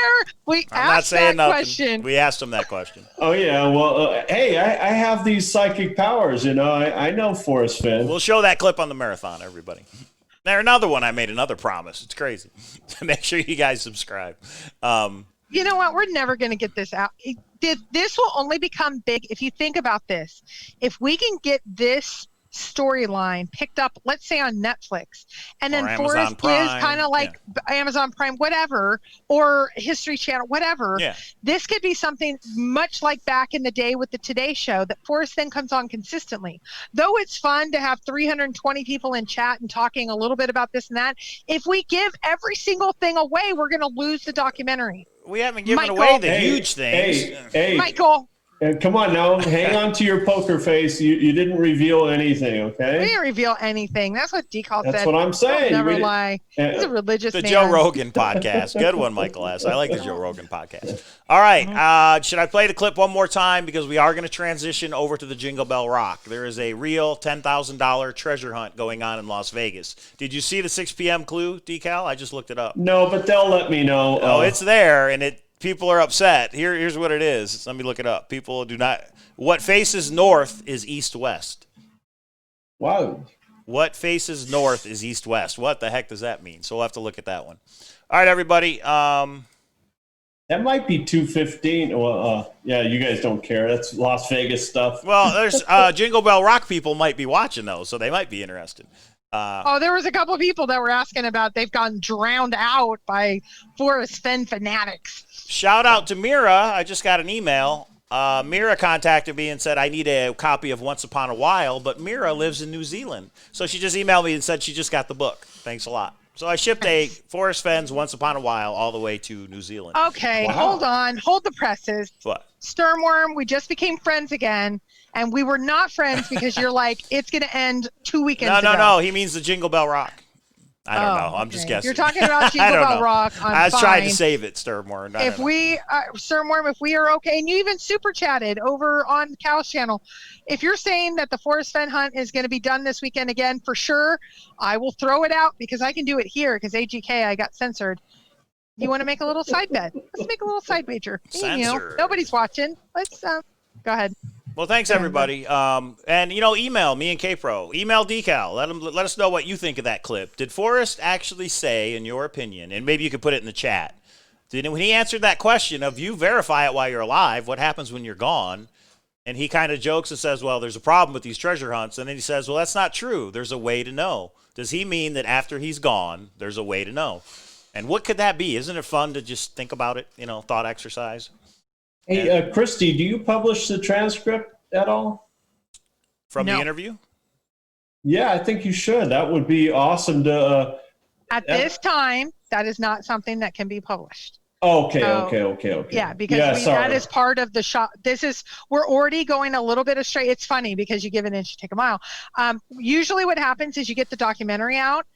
We I'm not asked saying that nothing. question. We asked him that question. Oh yeah, well, hey, I have these psychic powers. You know, I know Forrest Fenn. We'll show that clip on the marathon, everybody. There, another one. I made another promise. It's crazy. Make sure you guys subscribe. You know what? We're never going to get this out. This will only become big if you think about this. If we can get this storyline picked up, let's say on Netflix, and then Forrest is kind of like Amazon Prime, whatever, or History Channel, whatever. Yeah. This could be something much like back in the day with the Today Show that Forrest then comes on consistently. Though it's fun to have 320 people in chat and talking a little bit about this and that, if we give every single thing away, we're going to lose the documentary. We haven't given Michael, away the huge things. Hey, Michael. Come on now, hang on to your poker face. You didn't reveal anything, okay? We didn't reveal anything. That's what Decal said. That's what I'm saying. Never lie. He's a religious The man. Joe Rogan podcast. Good one, Michael S. I like the Joe Rogan podcast. All right. Should I play the clip one more time? Because we are going to transition over to the Jingle Bell Rock. There is a real $10,000 treasure hunt going on in Las Vegas. Did you see the 6 p.m. clue, Decal? I just looked it up. No, but they'll let me know. Oh, it's there, and people are upset. Here's what it is. Let me look it up. People do not. What faces north is east-west. Wow. What faces north is east-west. What the heck does that mean? So we'll have to look at that one. All right, everybody. That might be 215. Well, yeah, you guys don't care. That's Las Vegas stuff. Well, there's Jingle Bell Rock people might be watching those, so they might be interested. There was a couple of people that were asking about they've gone drowned out by Forrest Fenn fanatics. Shout out to Mira. I just got an email. Mira contacted me and said, I need a copy of Once Upon a While, but Mira lives in New Zealand. So she just emailed me and said she just got the book. Thanks a lot. So I shipped a Forrest Fenn's Once Upon a While all the way to New Zealand. Okay, Hold on. Hold the presses. What? Sturmworm, we just became friends again, and we were not friends because you're like, it's going to end 2 weekends ago. No. He means the Jingle Bell Rock. I don't know. I'm just guessing. You're talking about Jingle Bell Rock. I was trying to save it, Sturmworm. Sturmworm, if we are okay, and you even super chatted over on Cal's channel, if you're saying that the Forrest Fenn hunt is going to be done this weekend again, for sure, I will throw it out because I can do it here because AGK, I got censored. You want to make a little side bet? Let's make a little side wager. Nobody's watching. Let's go ahead. Well, thanks everybody. And email me and K-Pro. Email Decal. Let us know what you think of that clip. Did Forrest actually say, in your opinion, and maybe you could put it in the chat, when he answered that question of you verify it while you're alive, what happens when you're gone? And he kind of jokes and says, well, there's a problem with these treasure hunts. And then he says, well, that's not true. There's a way to know. Does he mean that after he's gone, there's a way to know? And what could that be? Isn't it fun to just think about it, thought exercise? Hey, Christy, do you publish the transcript at all? From the interview? Yeah, I think you should. That would be awesome to... At this time, that is not something that can be published. Okay. Yeah, because that is part of the shop. We're already going a little bit astray. It's funny because you give an inch, you take a mile. Usually what happens is you get the documentary out.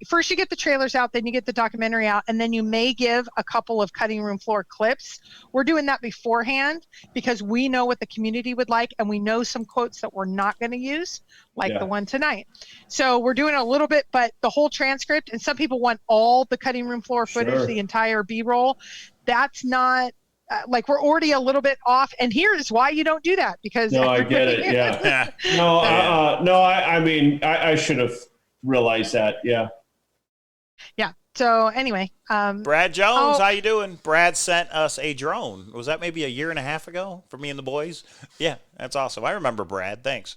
First you get the trailers out, then you get the documentary out, and then you may give a couple of cutting room floor clips. We're doing that beforehand because we know what the community would like, and we know some quotes that we're not going to use, like the one tonight. So we're doing a little bit, but the whole transcript, and some people want all the cutting room floor footage, the entire B-roll. That's not... we're already a little bit off, and here's why you don't do that, because... No, I get it, yeah. I mean, I should have realized that, yeah. So anyway, Brad Jones, how you doing? Brad sent us a drone. Was that maybe a year and a half ago for me and the boys? Yeah, that's awesome. I remember Brad. Thanks.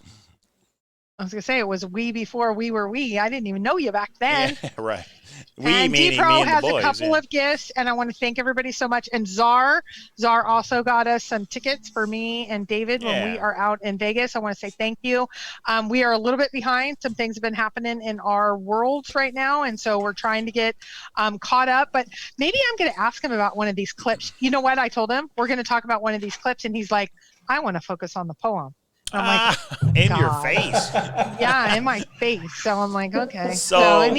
I was gonna say it was we before we were we. I didn't even know you back then. Yeah, right. We And meaning D-Pro me and has the boys. a couple of gifts, and I want to thank everybody so much. And Czar also got us some tickets for me and David when we are out in Vegas. I want to say thank you. We are a little bit behind. Some things have been happening in our worlds right now, and so we're trying to get caught up. But maybe I'm going to ask him about one of these clips. You know what? I told him we're going to talk about one of these clips, and he's like, I want to focus on the poem. I'm like, in your face. Yeah, in my face. So I'm like, okay. So and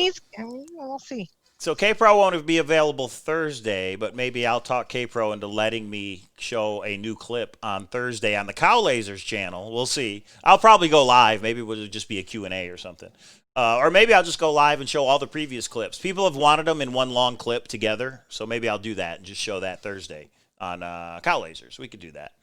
we'll see. So K-Pro won't be available Thursday, but maybe I'll talk K-Pro into letting me show a new clip on Thursday on the Cowlazars channel. We'll see. I'll probably go live. Maybe it'll just be a Q&A or something. Or maybe I'll just go live and show all the previous clips. People have wanted them in one long clip together, so maybe I'll do that and just show that Thursday on Cowlazars. We could do that.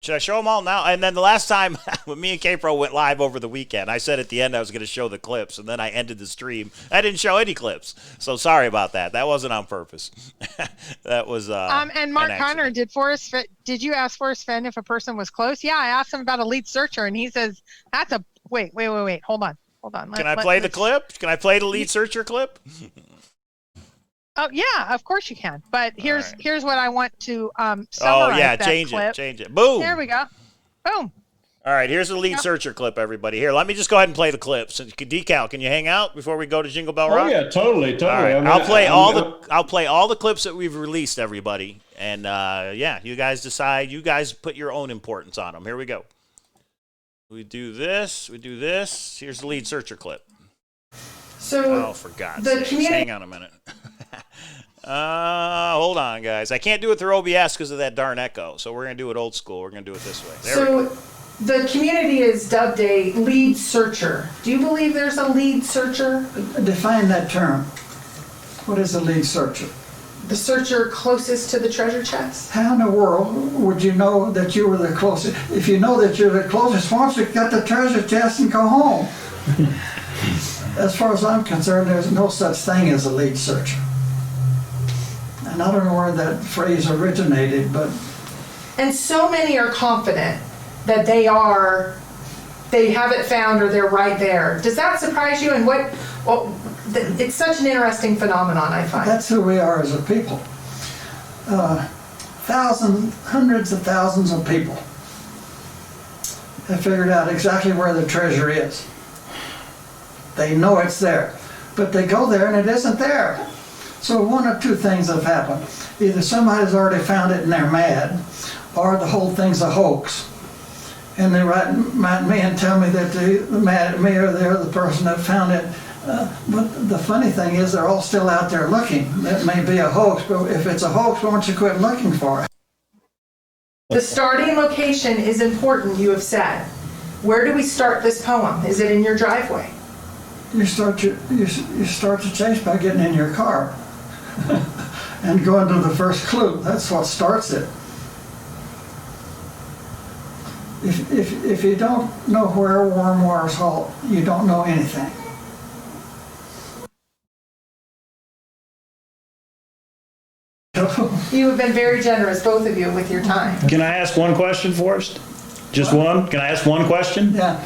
Should I show them all now? And then the last time when me and K-Pro went live over the weekend, I said at the end I was going to show the clips, and then I ended the stream. I didn't show any clips, so sorry about that. That wasn't on purpose. That was and Mark Connor, did you ask Forrest Fenn if a person was close? Yeah, I asked him about a lead searcher, and he says that's a wait. Hold on. Can I play the clip? Can I play the lead searcher clip? Oh yeah, of course you can. But here's what I want to summarize. Oh yeah, that change clip. it. Boom. There we go. Boom. All right, here's the lead searcher clip, everybody. Here, let me just go ahead and play the clips. Decal, can you hang out before we go to Jingle Bell Rock? Oh yeah, totally. All right. I'll play all the clips that we've released, everybody. And you guys decide. You guys put your own importance on them. Here we go. We do this. Here's the lead searcher clip. So for God's sake, hang on a minute. Hold on, guys. I can't do it through OBS because of that darn echo. So we're going to do it old school. We're going to do it this way. There we go. The community is dubbed a lead searcher. Do you believe there's a lead searcher? Define that term. What is a lead searcher? The searcher closest to the treasure chest? How in the world would you know that you were the closest? If you know that you're the closest, why don't you get the treasure chest and go home? As far as I'm concerned, there's no such thing as a lead searcher. And I don't know where that phrase originated, but... And so many are confident that they have it found or they're right there. Does that surprise you? And it's such an interesting phenomenon, I find. That's who we are as a people. Hundreds of thousands of people have figured out exactly where the treasure is. They know it's there, but they go there and it isn't there. So one of two things have happened. Either somebody's already found it and they're mad, or the whole thing's a hoax. And they write me and tell me that they're mad at me or they're the person that found it. But the funny thing is they're all still out there looking. That may be a hoax, but if it's a hoax, why don't you quit looking for it? The starting location is important, you have said. Where do we start this poem? Is it in your driveway? You start the chase by getting in your car and going to the first clue. That's what starts it. If you don't know where warm waters halt, you don't know anything. You have been very generous, both of you, with your time. Can I ask one question, Forrest? Just one? Can I ask one question? Yeah.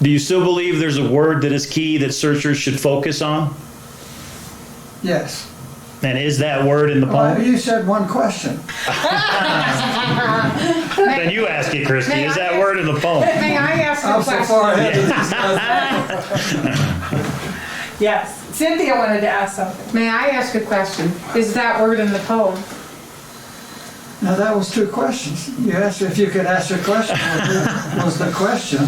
Do you still believe there's a word that is key that searchers should focus on? Yes. And is that word in the Well, poem? you said one question. Then you ask it, Christy. Is that word in the poem? May I ask a I'm so far ahead of this. Yes. Cynthia wanted to ask something. May I ask a question? Is that word in the poem? Now that was two questions. You asked if you could ask a question. Was the question.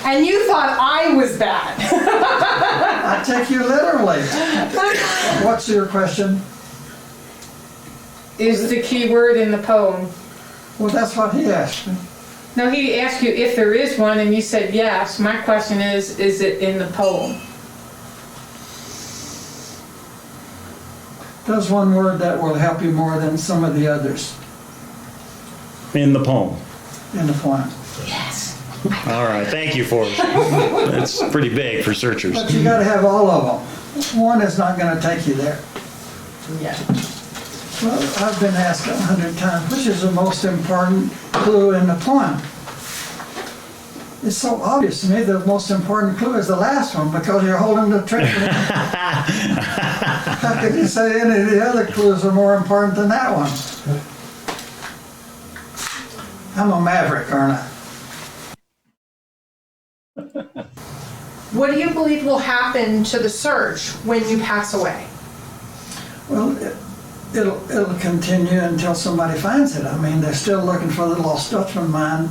And you thought I was bad. I take you literally. What's your question? Is the key word in the poem? Well, that's what he asked me. No, he asked you if there is one, and you said yes. My question is it in the poem? There's one word that will help you more than some of the others In the poem. in the poem. Yes. All right. Thank you, Forrest. That's pretty big for searchers. But you got to have all of them. One is not going to take you there. Yeah. Well, I've been asked 100 times, which is the most important clue in the poem? it's so obvious to me the most important clue is the last one because you're holding the treasure. How could you say any of the other clues are more important than that one? I'm a maverick, aren't I? What do you believe will happen to the search when you pass away? Well, it'll continue until somebody finds it. I mean, they're still looking for the lost Dutchman mine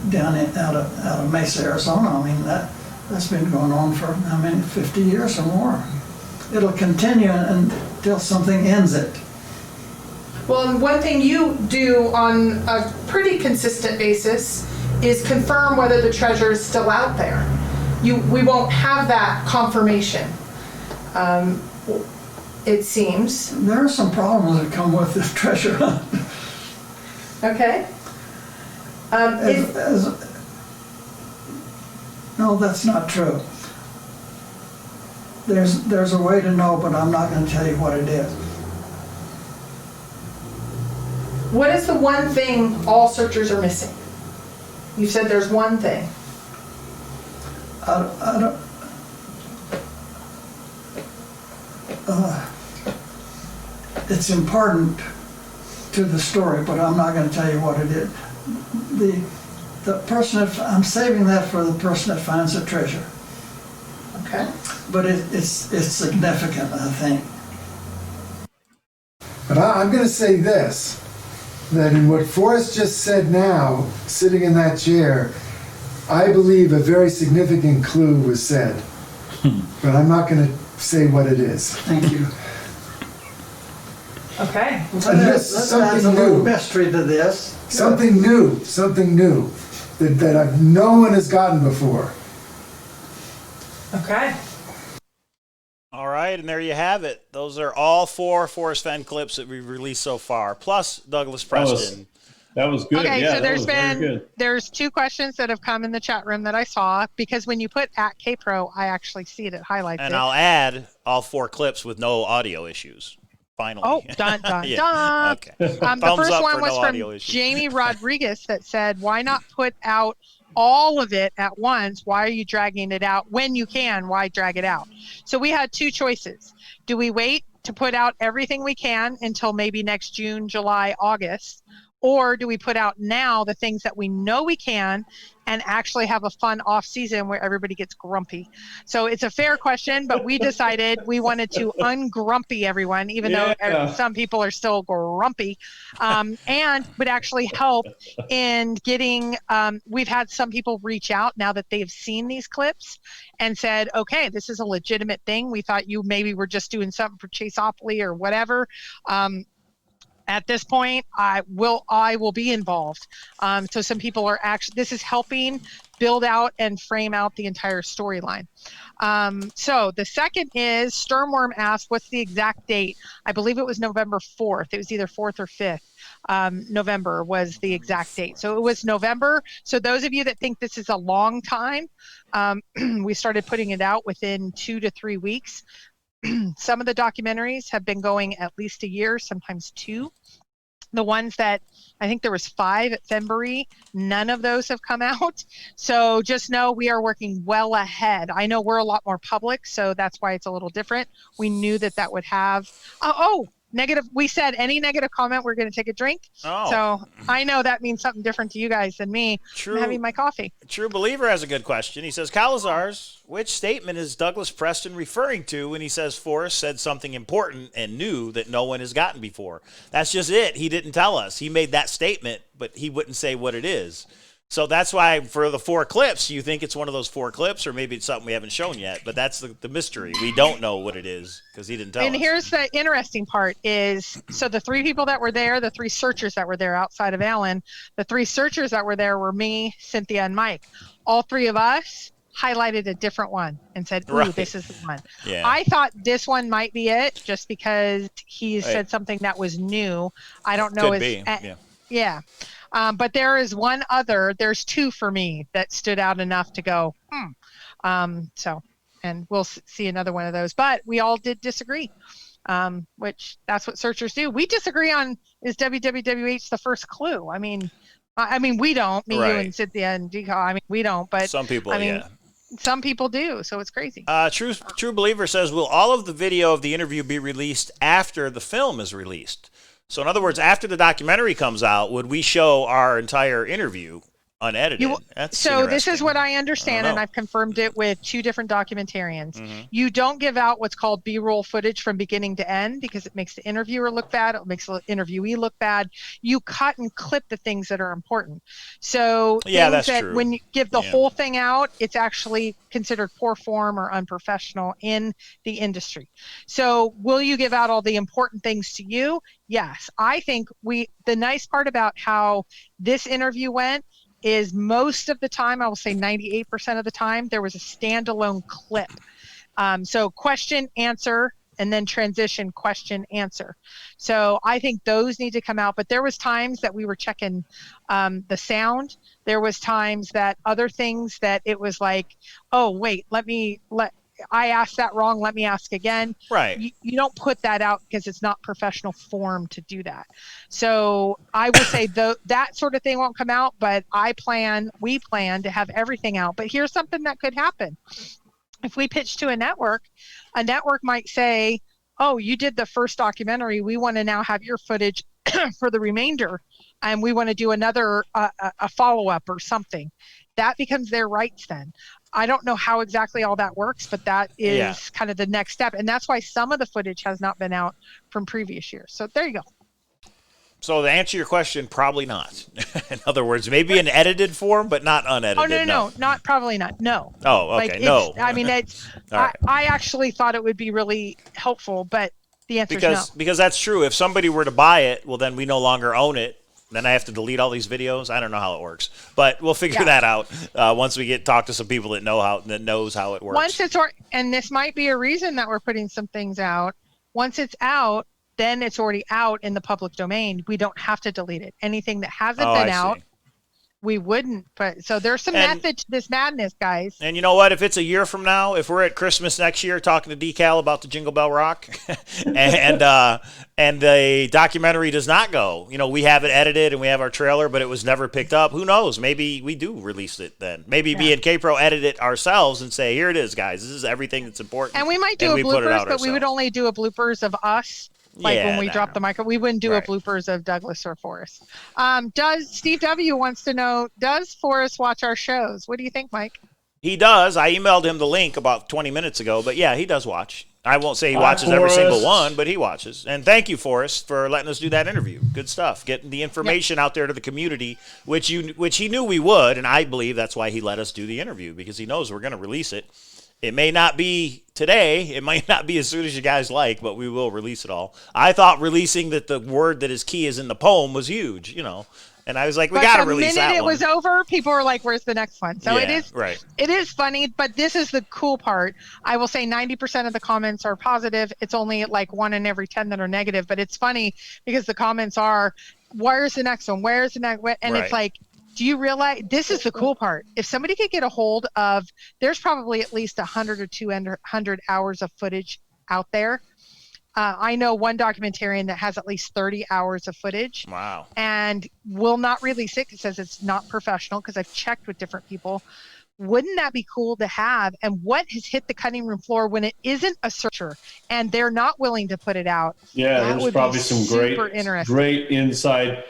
down out of Mesa, Arizona. I mean, that's been going on for, 50 years or more. It'll continue until something ends it. Well, and one thing you do on a pretty consistent basis is confirm whether the treasure is still out there. We won't have that confirmation, it seems. There are some problems that come with this treasure hunt. Okay. No, that's not true. There's a way to know, but I'm not going to tell you what it is. What is the one thing all searchers are missing? You said there's one thing. I don't. It's important to the story, but I'm not going to tell you what it is. The person I'm saving that for the person that finds the treasure. Okay. But it's significant, I think. But I'm going to say this, that in what Forrest just said now, sitting in that chair, I believe a very significant clue was said. But I'm not going to say what it is. Thank you. Okay. And this, Let's something add a little new. mystery to this. Something new that no one has gotten before. Okay. All right, and there you have it. Those are all 4 Forrest Fenn clips that we've released so far, plus Douglas Preston. That was good. Okay, Yeah, so there's 2 questions that have come in the chat room that I saw, because when you put at KPro, I actually see it highlights And it. I'll add all 4 clips with no audio issues. Finally. Oh, dun, dun, Yeah, dun. okay. The Thumbs first up one for was no from audio issues. Jamie Rodriguez that said, why not put out all of it at once? Why are you dragging it out? When you can, why drag it out? So we had 2 choices. Do we wait to put out everything we can until maybe next June, July, August? Or do we put out now the things that we know we can and actually have a fun off season where everybody gets grumpy? So it's a fair question, but we decided we wanted to ungrumpy everyone, even though some people are still grumpy, and would actually help in getting, we've had some people reach out now that they've seen these clips and said, okay, this is a legitimate thing. We thought you maybe were just doing something for Chaseopoly or whatever. At this point, I will be involved. So some people are actually, this is helping build out and frame out the entire storyline. So the second is Sturmworm asked, what's the exact date? I believe it was November 4th. It was either 4th or 5th. November was the exact date. So it was November. So those of you that think this is a long time, we started putting it out within 2 to 3 weeks. Some of the documentaries have been going at least a year, sometimes 2. The ones that, I think there was 5 at Fenbury, none of those have come out. So just know we are working well ahead. I know we're a lot more public, so that's why it's a little different. We knew that would have, negative. We said any negative comment, we're going to take a drink. Oh. So I know that means something different to you guys than me. True. I'm having my coffee. True Believer has a good question. He says, Cowlazars, which statement is Douglas Preston referring to when he says Forrest said something important and new that no one has gotten before? That's just it. He didn't tell us. He made that statement, but he wouldn't say what it is. So that's why for the 4 clips, you think it's one of those 4 clips, or maybe it's something we haven't shown yet. But that's the mystery. We don't know what it is because he didn't tell us. And here's the interesting part is, so the 3 people that were there, the 3 searchers that were there outside of Alan, the 3 searchers that were there were me, Cynthia, and Mike. All 3 of us highlighted a different one and said, ooh, Right. This is the one. Yeah. I thought this one might be it just because he said something that was new. I don't know. Could be. Yeah. But there is one other, there's 2 for me that stood out enough to go, So, and we'll see another one of those, but we all did disagree, which that's what searchers do. We disagree on, is WWWH the first clue? I mean, I mean, we don't. Me, you, Right. and Cynthia and Deco. I mean, we don't. But Some people, I mean, yeah. some people do. So it's crazy. True Believer says, will all of the video of the interview be released after the film is released? So in other words, after the documentary comes out, would we show our entire interview unedited? So this is what I understand, I don't and know. I've confirmed it with 2 different documentarians. Mm-hmm. You don't give out what's called B-roll footage from beginning to end because it makes the interviewer look bad. It makes the interviewee look bad. You cut and clip the things that are important. So Yeah, things that's that true. when you give the Yeah. whole thing out, it's actually considered poor form or unprofessional in the industry. So will you give out all the important things to you? Yes. I think the nice part about how this interview went is most of the time, I will say 98% of the time, there was a standalone clip. So question, answer, and then transition, question, answer. So I think those need to come out. But there was times that we were checking the sound. There was times that other things that it was like, oh, wait, I asked that wrong. Let me ask again. Right. You don't put that out because it's not professional form to do that. So I will say that sort of thing won't come out, but we plan to have everything out. But here's something that could happen. If we pitch to a network might say, oh, you did the first documentary. We want to now have your footage for the remainder. And we want to do another, a follow-up or something. That becomes their rights then. I don't know how exactly all that works, but that is kind of the next step. And that's why some of the footage has not been out from previous years. So there you go. So to answer your question, probably not. In other words, maybe in edited form, but not unedited. Oh, no, not probably not. No. Oh, okay. No. I mean, it's, right. I actually thought it would be really helpful, but the answer is no. Because that's true. If somebody were to buy it, well, then we no longer own it. Then I have to delete all these videos. I don't know how it works, but we'll figure that out once we talk to some people that knows how it works. Once and this might be a reason that we're putting some things out. Once it's out, then it's already out in the public domain. We don't have to delete it. Anything that hasn't been out, we wouldn't. But so there's some method to this madness, guys. And you know what? If it's a year from now, if we're at Christmas next year talking to Decal about the Jingle Bell Rock, and the documentary does not go, we have it edited and we have our trailer, but it was never picked up. Who knows? Maybe we do release it then. Maybe me and K-Pro edit it ourselves and say, here it is, guys. This is everything that's important. And we might do a bloopers, but we would only do a bloopers of us. When we drop the micro, we wouldn't do a bloopers of Douglas or Forrest. Steve W wants to know, does Forrest watch our shows? What do you think, Mike? He does. I emailed him the link about 20 minutes ago, but yeah, he does watch. I won't say he watches every single one, but he watches. And thank you, Forrest, for letting us do that interview. Good stuff. Getting the information out there to the community, which he knew we would, and I believe that's why he let us do the interview, because he knows we're going to release it. It may not be today. It might not be as soon as you guys like, but we will release it all. I thought releasing that the word that is key is in the poem was huge, And I was like, we got to release that one. The minute it was over, people were like, where's the next one? So it is funny, but this is the cool part. I will say 90% of the comments are positive. It's only like 1 in every 10 that are negative, but it's funny because the comments are, where's the next one? Where's the next one? And it's like, do you realize this is the cool part? If somebody could get a hold of, there's probably at least 100 or 200 hours of footage out there. I know one documentarian that has at least 30 hours of footage. Wow. And will not release it because it's not professional, because I've checked with different people. Wouldn't that be cool to have? And what has hit the cutting room floor when it isn't a searcher and they're not willing to put it out? Yeah, there's probably some great inside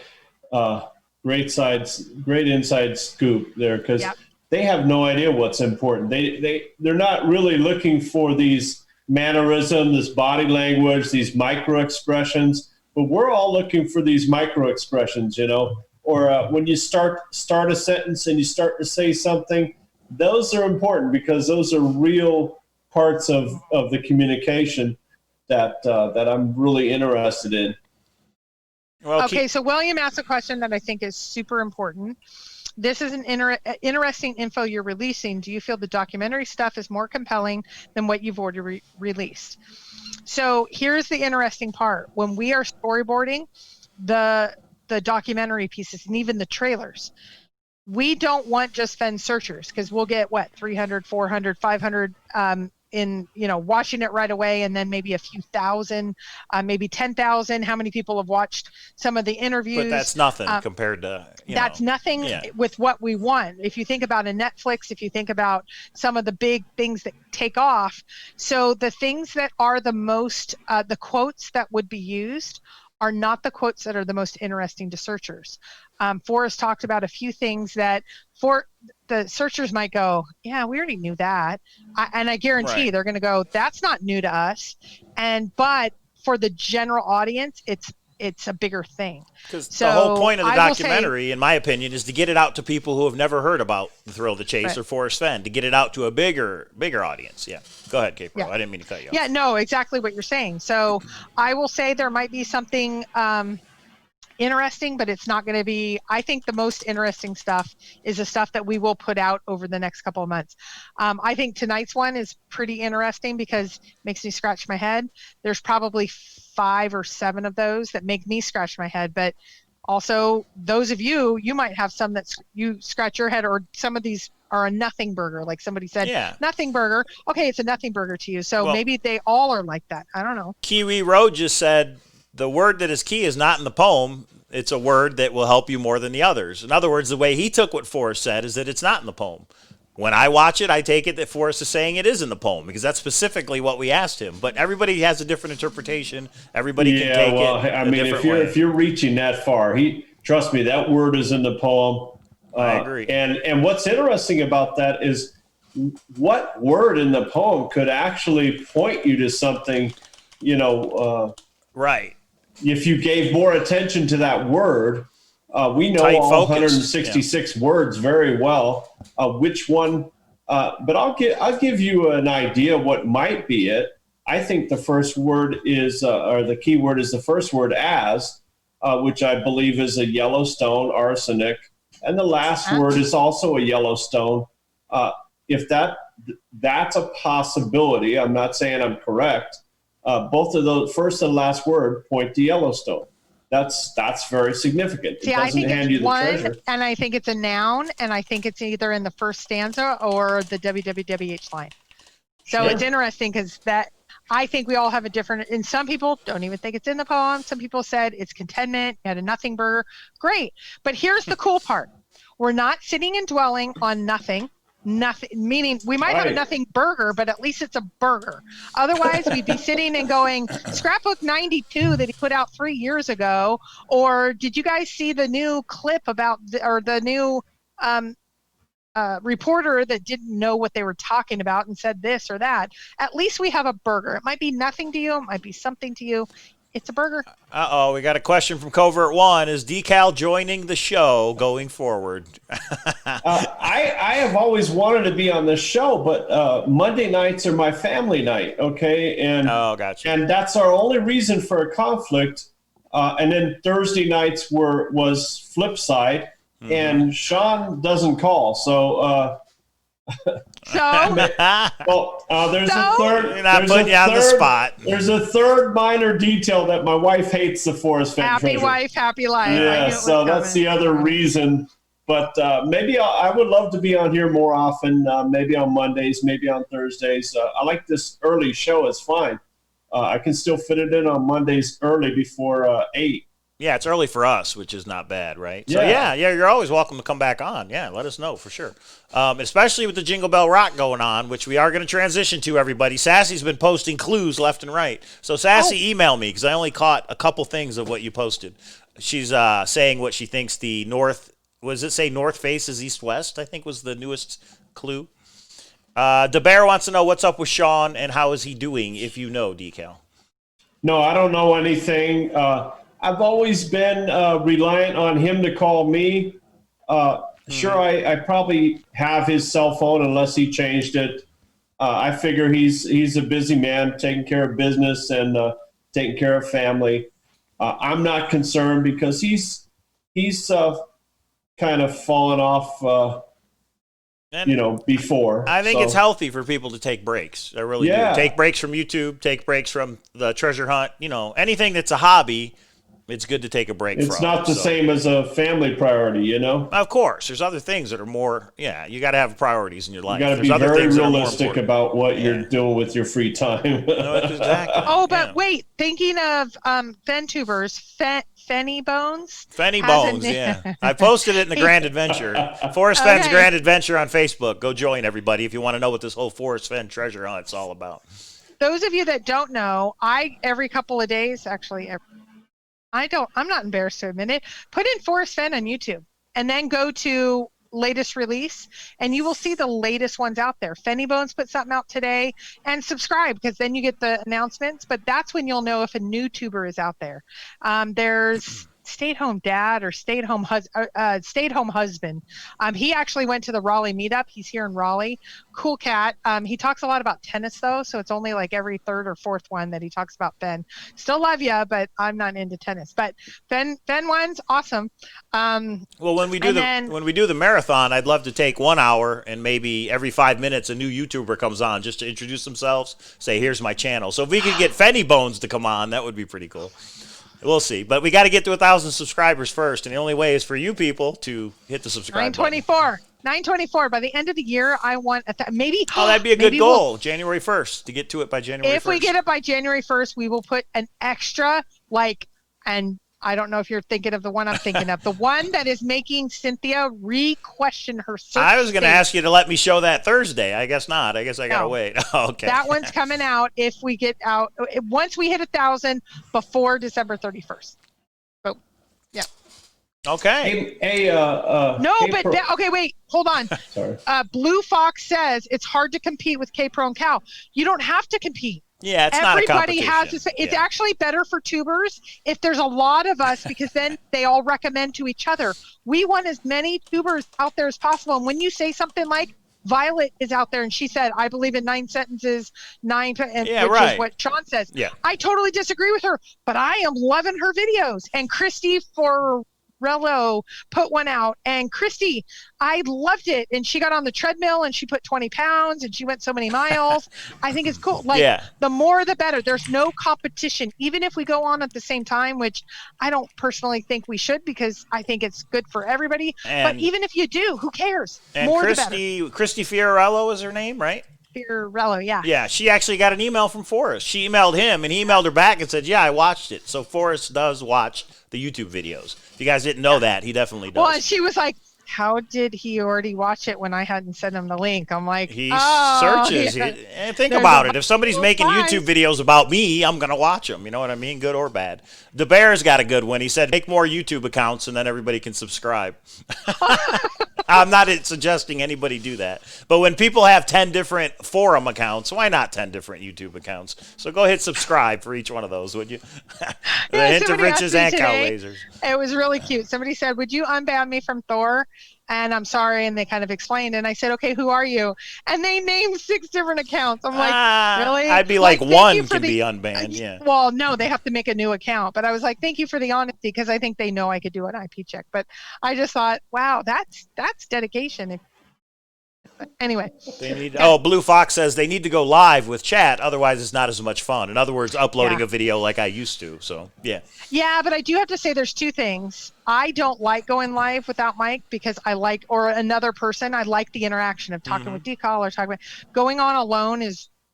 great inside scoop there, because they have no idea what's important. They're not really looking for these mannerisms, this body language, these micro expressions, but we're all looking for these micro expressions, or when you start a sentence and you start to say something, those are important because those are real parts of the communication that I'm really interested in. Well, so William asked a question that I think is super important. This is an interesting info you're releasing. Do you feel the documentary stuff is more compelling than what you've already released? So here's the interesting part. When we are storyboarding the documentary pieces and even the trailers, we don't want just Fenn searchers, because we'll get 300, 400, 500 watching it right away, and then maybe a few thousand, maybe 10,000. How many people have watched some of the interviews? But that's nothing compared to, that's nothing with what we want. If you think about a Netflix, if you think about some of the big things that take off, so the things that are the most, the quotes that would be used are not the quotes that are the most interesting to searchers. Forrest talked about a few things that for the searchers might go, yeah, we already knew that. And I guarantee they're going to go, that's not new to us. But for the general audience, it's a bigger thing. Because the whole point of the documentary, in my opinion, is to get it out to people who have never heard about The Thrill of the Chase or Forrest Fenn, to get it out to a bigger audience. Yeah. Go ahead, Kate. I didn't mean to cut you off. Yeah, no, exactly what you're saying. So I will say there might be something interesting, but it's not going to be, I think the most interesting stuff is the stuff that we will put out over the next couple of months. I think tonight's one is pretty interesting because it makes me scratch my head. There's probably 5 or 7 of those that make me scratch my head, but also those of you might have some that you scratch your head, or some of these are a nothing burger. Like somebody said, nothing burger. Okay, it's a nothing burger to you. So maybe they all are like that. I don't know. Kiwi Road just said, the word that is key is not in the poem. It's a word that will help you more than the others. In other words, the way he took what Forrest said is that it's not in the poem. When I watch it, I take it that Forrest is saying it is in the poem, because that's specifically what we asked him. But everybody has a different interpretation. Everybody can take it. I mean, if you're reaching that far, trust me, that word is in the poem. I agree. And what's interesting about that is what word in the poem could actually point you to something, right. If you gave more attention to that word, we know all 166 words very well. Which one? But I'll give you an idea what might be it. I think the first word is, or the key word is the first word as, which I believe is a Yellowstone, arsenic, and the last word is also a Yellowstone. If that's a possibility, I'm not saying I'm correct. Both of those, first and last word, point to Yellowstone. That's very significant. See, I think it's one, and I think it's a noun, and I think it's either in the first stanza or the WWWH line. So it's interesting because I think we all have a different, and some people don't even think it's in the poem. Some people said it's contentment, you had a nothing burger. Great. But here's the cool part. We're not sitting and dwelling on nothing, meaning we might have a nothing burger, but at least it's a burger. Otherwise, we'd be sitting and going, Scrapbook 92 that he put out 3 years ago, or did you guys see the new clip about, or the new reporter that didn't know what they were talking about and said this or that? At least we have a burger. It might be nothing to you. It might be something to you. It's a burger. Uh-oh, we got a question from Covert One. Is Decal joining the show going forward? I have always wanted to be on this show, but Monday nights are my family night, okay? And gotcha. And that's our only reason for a conflict. And then Thursday nights was flip side, and Sean doesn't call, so. There's a third. You're not putting you on the spot. There's a third minor detail that my wife hates the Forrest Fenn Treasure. Happy wife, happy life. Yeah, so that's the other reason. But maybe I would love to be on here more often. Maybe on Mondays, maybe on Thursdays. I like this early show. It's fine. I can still fit it in on Mondays early before 8. Yeah, it's early for us, which is not bad, right? So, yeah, you're always welcome to come back on. Yeah, let us know for sure. Especially with the Jingle Bell Rock going on, which we are going to transition to, everybody. Sassy's been posting clues left and right. So, Sassy, email me, because I only caught a couple things of what you posted. She's saying what she thinks the north, was it say north faces east-west, I think was the newest clue. DeBear wants to know what's up with Sean and how is he doing, if you know, Decal. No, I don't know anything. I've always been reliant on him to call me. Sure, I probably have his cell phone unless he changed it. I figure he's a busy man, taking care of business and taking care of family. I'm not concerned because he's kind of fallen off. Before. I think it's healthy for people to take breaks. I really do. Take breaks from YouTube, take breaks from the treasure hunt. Anything that's a hobby. It's good to take a break It's from. not the same as a family priority, you know? Of course. There's other things that are more, you got to have priorities in your life. You got to There's be other very things that are more realistic important. about what you're doing with your free time. No, exactly. Oh, but wait, thinking of FenTubers, Fenny Bones. Fenny Bones, yeah. I posted it in the Grand Adventure. Forrest Fenn's Grand Adventure on Facebook. Go join, everybody, if you want to know what this whole Forrest Fenn Treasure hunt's all about. Those of you that don't know, every couple of days, actually, I'm not embarrassed to admit it, put in Forrest Fenn on YouTube and then go to latest release and you will see the latest ones out there. Fenny Bones put something out today, and subscribe because then you get the announcements, but that's when you'll know if a new tuber is out there. There's stay-at-home dad or stay-at-home husband. He actually went to the Raleigh meetup. He's here in Raleigh. Cool cat. He talks a lot about tennis though, so it's only like every third or fourth one that he talks about Fenn. Still love you, but I'm not into tennis. But Fenn one's awesome. Well, when we do the marathon, I'd love to take 1 hour and maybe every 5 minutes a new YouTuber comes on just to introduce themselves. Say, here's my channel. So if we could get Fenny Bones to come on, that would be pretty cool. We'll see. But we got to get to 1,000 subscribers first, and the only way is for you people to hit the subscribe button. 924. By the end of the year, I want maybe. Oh, that'd be a good goal. January 1st to get to it by January 1st. If we get it by January 1st, we will put an extra and I don't know if you're thinking of the one I'm thinking of. The one that is making Cynthia re-question her search. I was going to ask you to let me show that Thursday. I guess not. I guess I got to wait. Okay. That one's coming out if we get out. Once we hit 1,000 before December 31st. Oh, yeah. Okay. Okay, wait, hold on. Sorry. Blue Fox says it's hard to compete with K-Pro and Cow. You don't have to compete. Yeah, it's not a competition. Everybody has to say it's actually better for tubers if there's a lot of us because then they all recommend to each other. We want as many tubers out there as possible. And when you say something like Violet is out there and she said, I believe in 9 sentences, which is what Sean says. Yeah. I totally disagree with her, but I am loving her videos. And Christy Forrello put one out, and Christy, I loved it, and she got on the treadmill and she put 20 pounds and she went so many miles. I think it's cool. The more the better. There's no competition, even if we go on at the same time, which I don't personally think we should because I think it's good for everybody. But even if you do, who cares? More the better. Christy Fiorello is her name, right? Fiorello, yeah. Yeah, she actually got an email from Forrest. She emailed him, and he emailed her back and said, yeah, I watched it. So Forrest does watch the YouTube videos. If you guys didn't know that, he definitely does. Well, and she was like, how did he already watch it when I hadn't sent him the link? I'm like, he searches. And think about it. If somebody's making YouTube videos about me, I'm going to watch them. You know what I mean? Good or bad. The Bear's got a good one. He said, make more YouTube accounts, and then everybody can subscribe. I'm not suggesting anybody do that. But when people have 10 different forum accounts, why not 10 different YouTube accounts? So go hit subscribe for each one of those, would you? The Hint of Riches and Cowlazars. It was really cute. Somebody said, would you unban me from Thor? And I'm sorry. And they kind of explained. And I said, okay, who are you? And they named 6 different accounts. I'm like, really? I'd be like one can be unbanned. Yeah. Well, no, they have to make a new account. But I was like, thank you for the honesty because I think they know I could do an IP check. But I just thought, wow, that's dedication. But anyway. Blue Fox says they need to go live with chat. Otherwise, it's not as much fun. In other words, uploading a video like I used to. So, yeah. Yeah, but I do have to say there's 2 things. I don't like going live without Mike because or another person. I like the interaction of talking with Decal or talking about going on alone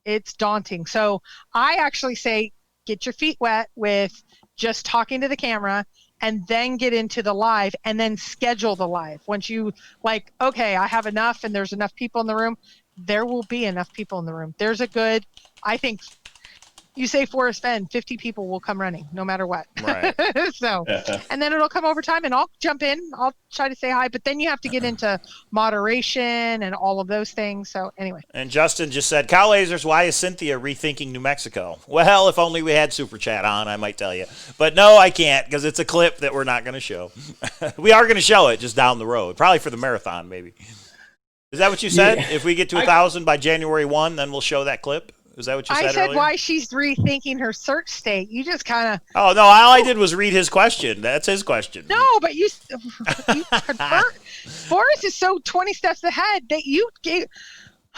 it's daunting. So I actually say get your feet wet with just talking to the camera and then get into the live and then schedule the live. Once you okay, I have enough and there's enough people in the room, there will be enough people in the room. There's I think you say Forrest Fenn, 50 people will come running no matter what. Right. So, and then it'll come over time and I'll jump in. I'll try to say hi, but then you have to get into moderation and all of those things. So anyway. And Justin just said, Cowlazars, why is Cynthia rethinking New Mexico? Well, if only we had Super Chat on, I might tell you. But no, I can't because it's a clip that we're not going to show. We are going to show it just down the road, probably for the marathon maybe. Is that what you said? Yeah. If we get to 1,000 by January 1, then we'll show that clip? Is that what you said earlier? I said why she's rethinking her search state. You just kind of... Oh, no, all I did was read his question. That's his question. No, but you Forrest is so 20 steps ahead that you gave...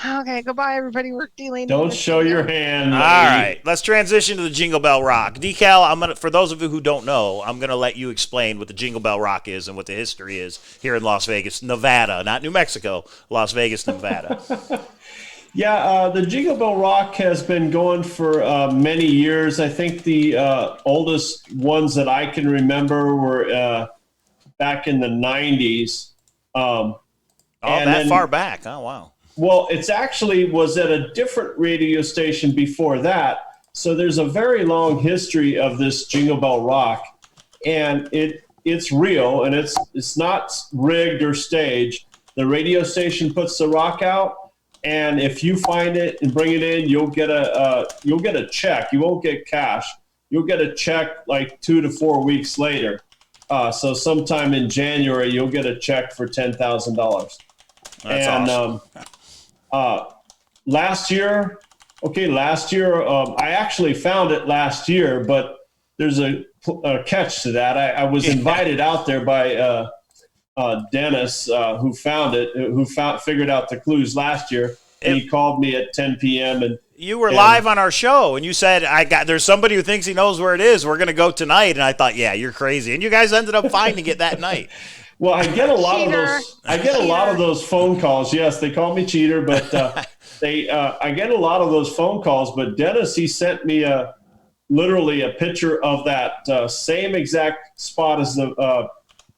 Okay, goodbye, everybody. We're dealing. Don't with show the- your hand. All right, let's transition to the Jingle Bell Rock. Decal, for those of you who don't know, I'm gonna let you explain what the Jingle Bell Rock is and what the history is here in Las Vegas, Nevada, not New Mexico, Las Vegas, Nevada. Yeah, the Jingle Bell Rock has been going for many years. I think the oldest ones that I can remember were back in the 90s. Far back? Oh, wow. Well, it's actually was at a different radio station before that. So there's a very long history of this Jingle Bell Rock, and it's real, and it's not rigged or staged. The radio station puts the rock out, and if you find it and bring it in, you'll get a check. You won't get cash. You'll get a check like 2 to 4 weeks later. So sometime in January, you'll get a check for $10,000. That's awesome. Last year, I actually found it last year, but there's a catch to that. I was invited out there by Dennis, who found it, figured out the clues last year, and he called me at 10 p.m. and you were live on our show, and you said, there's somebody who thinks he knows where it is. We're going to go tonight. And I thought, yeah, you're crazy. And you guys ended up finding it that night. Well, I get a lot of those phone calls. Yes, they call me cheater, but I get a lot of those phone calls. But Dennis, he sent me literally a picture of that same exact spot as the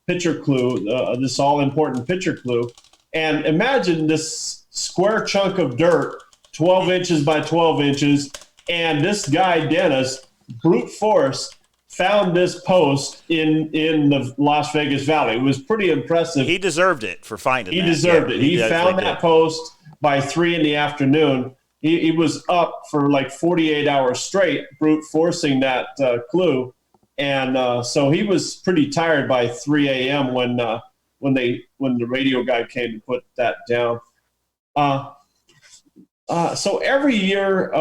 picture clue, this all-important picture clue. And imagine this square chunk of dirt, 12 inches by 12 inches, and this guy, Dennis, brute force, found this post in the Las Vegas Valley. It was pretty impressive. He deserved it for finding He that. deserved it. He found that post by 3 in the afternoon. He was up for like 48 hours straight, brute forcing that clue. And so he was pretty tired by 3 a.m. when the radio guy came to put that down. So every year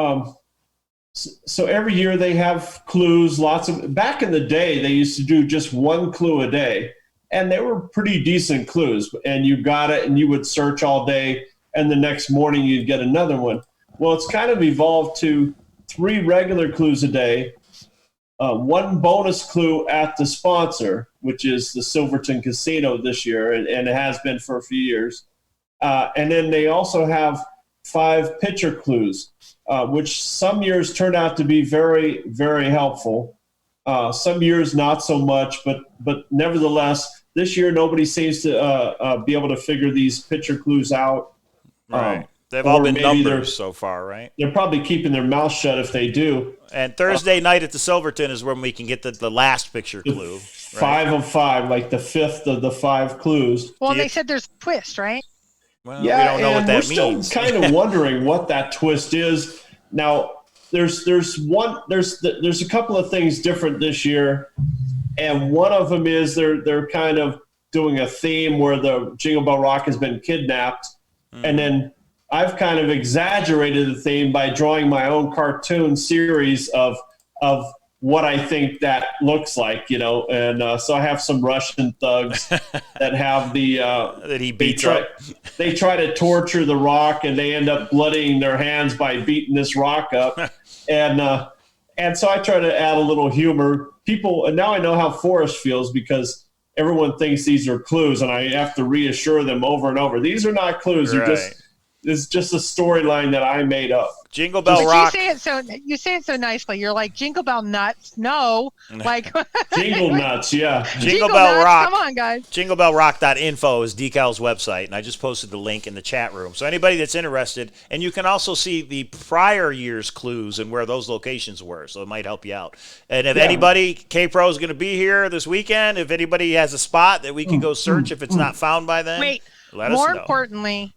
they have clues. Back in the day, they used to do just one clue a day, and they were pretty decent clues. And you got it, and you would search all day, and the next morning you'd get another one. Well, it's kind of evolved to 3 regular clues a day, 1 bonus clue at the sponsor, which is the Silverton Casino this year, and it has been for a few years. And then they also have 5 pitcher clues, which some years turn out to be very, very helpful. Some years not so much, but nevertheless, this year nobody seems to be able to figure these pitcher clues out. Right. They've all been numbers so far, right? They're probably keeping their mouth shut if they do. And Thursday night at the Silverton is when we can get the last picture clue. Right? 5 of 5, like the 5th of the 5 clues. Well, they said there's a twist, right? Well, we don't know what that means. We're still kind of wondering what that twist is. Now, there's a couple of things different this year, and one of them is they're kind of doing a theme where the Jingle Bell Rock has been kidnapped, and then I've kind of exaggerated the theme by drawing my own cartoon series of what I think that looks like, and so I have some Russian thugs that have that he beats up. They try to torture the rock, and they end up bloodying their hands by beating this rock up, and so I try to add a little humor. And now I know how Forrest feels because everyone thinks these are clues, and I have to reassure them over and over. These are not clues. Right. It's just a storyline that I made up. Jingle Bell Rock. You say it so nicely. You're like Jingle Bell Nuts. No, like Jingle Nuts. Yeah. Jingle Bell Nuts. Rock. Come on, guys. JingleBellRock.info is Decal's website, and I just posted the link in the chat room. So anybody that's interested, and you can also see the prior year's clues and where those locations were. So it might help you out. And if anybody, K-Pro is going to be here this weekend. If anybody has a spot that we can go search, if it's not found by then, let us know. More importantly,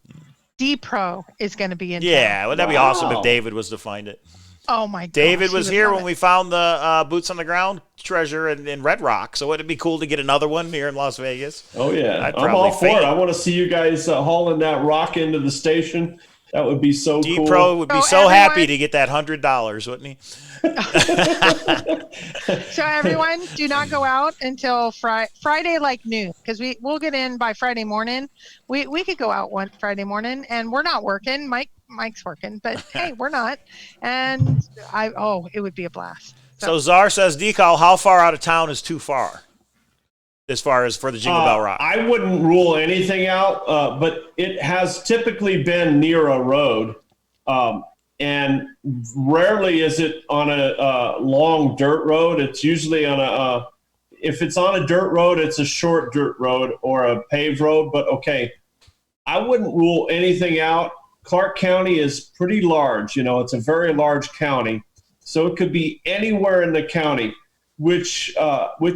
D-Pro is going to be in town. Well, that'd be awesome if Wow. David was to find it. Oh, my God. David was here when we found the boots on the ground treasure in Red Rock, so it'd be cool to get another one here in Las Vegas. Oh, yeah. I'd I'm probably all for it. faint. I want to see you guys hauling that rock into the station. That would be so cool. D-Pro would be so happy to get that $100, wouldn't he? So everyone, do not go out until Friday, like noon, because we'll get in by Friday morning. We could go out one Friday morning, and we're not working. Mike's working, but hey, we're not. And it would be a blast. So Czar says, Decal, how far out of town is too far? As far as for the Jingle Bell Rock? I wouldn't rule anything out, but it has typically been near a road. And rarely is it on a long dirt road. It's usually on if it's on a dirt road, it's a short dirt road or a paved road. But okay, I wouldn't rule anything out. Clark County is pretty large. It's a very large county. So it could be anywhere in the county, which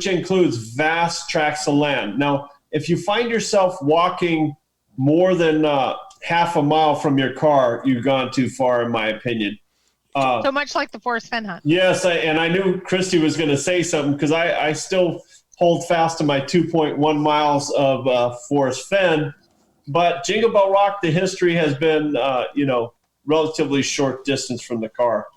includes vast tracts of land. Now, if you find yourself walking more than half a mile from your car, you've gone too far, in my opinion. So much like the Forrest Fenn hunt. Yes, and I knew Christy was going to say something because I still hold fast to my 2.1 miles of Forrest Fenn. But Jingle Bell Rock, the history has been, relatively short distance from the car.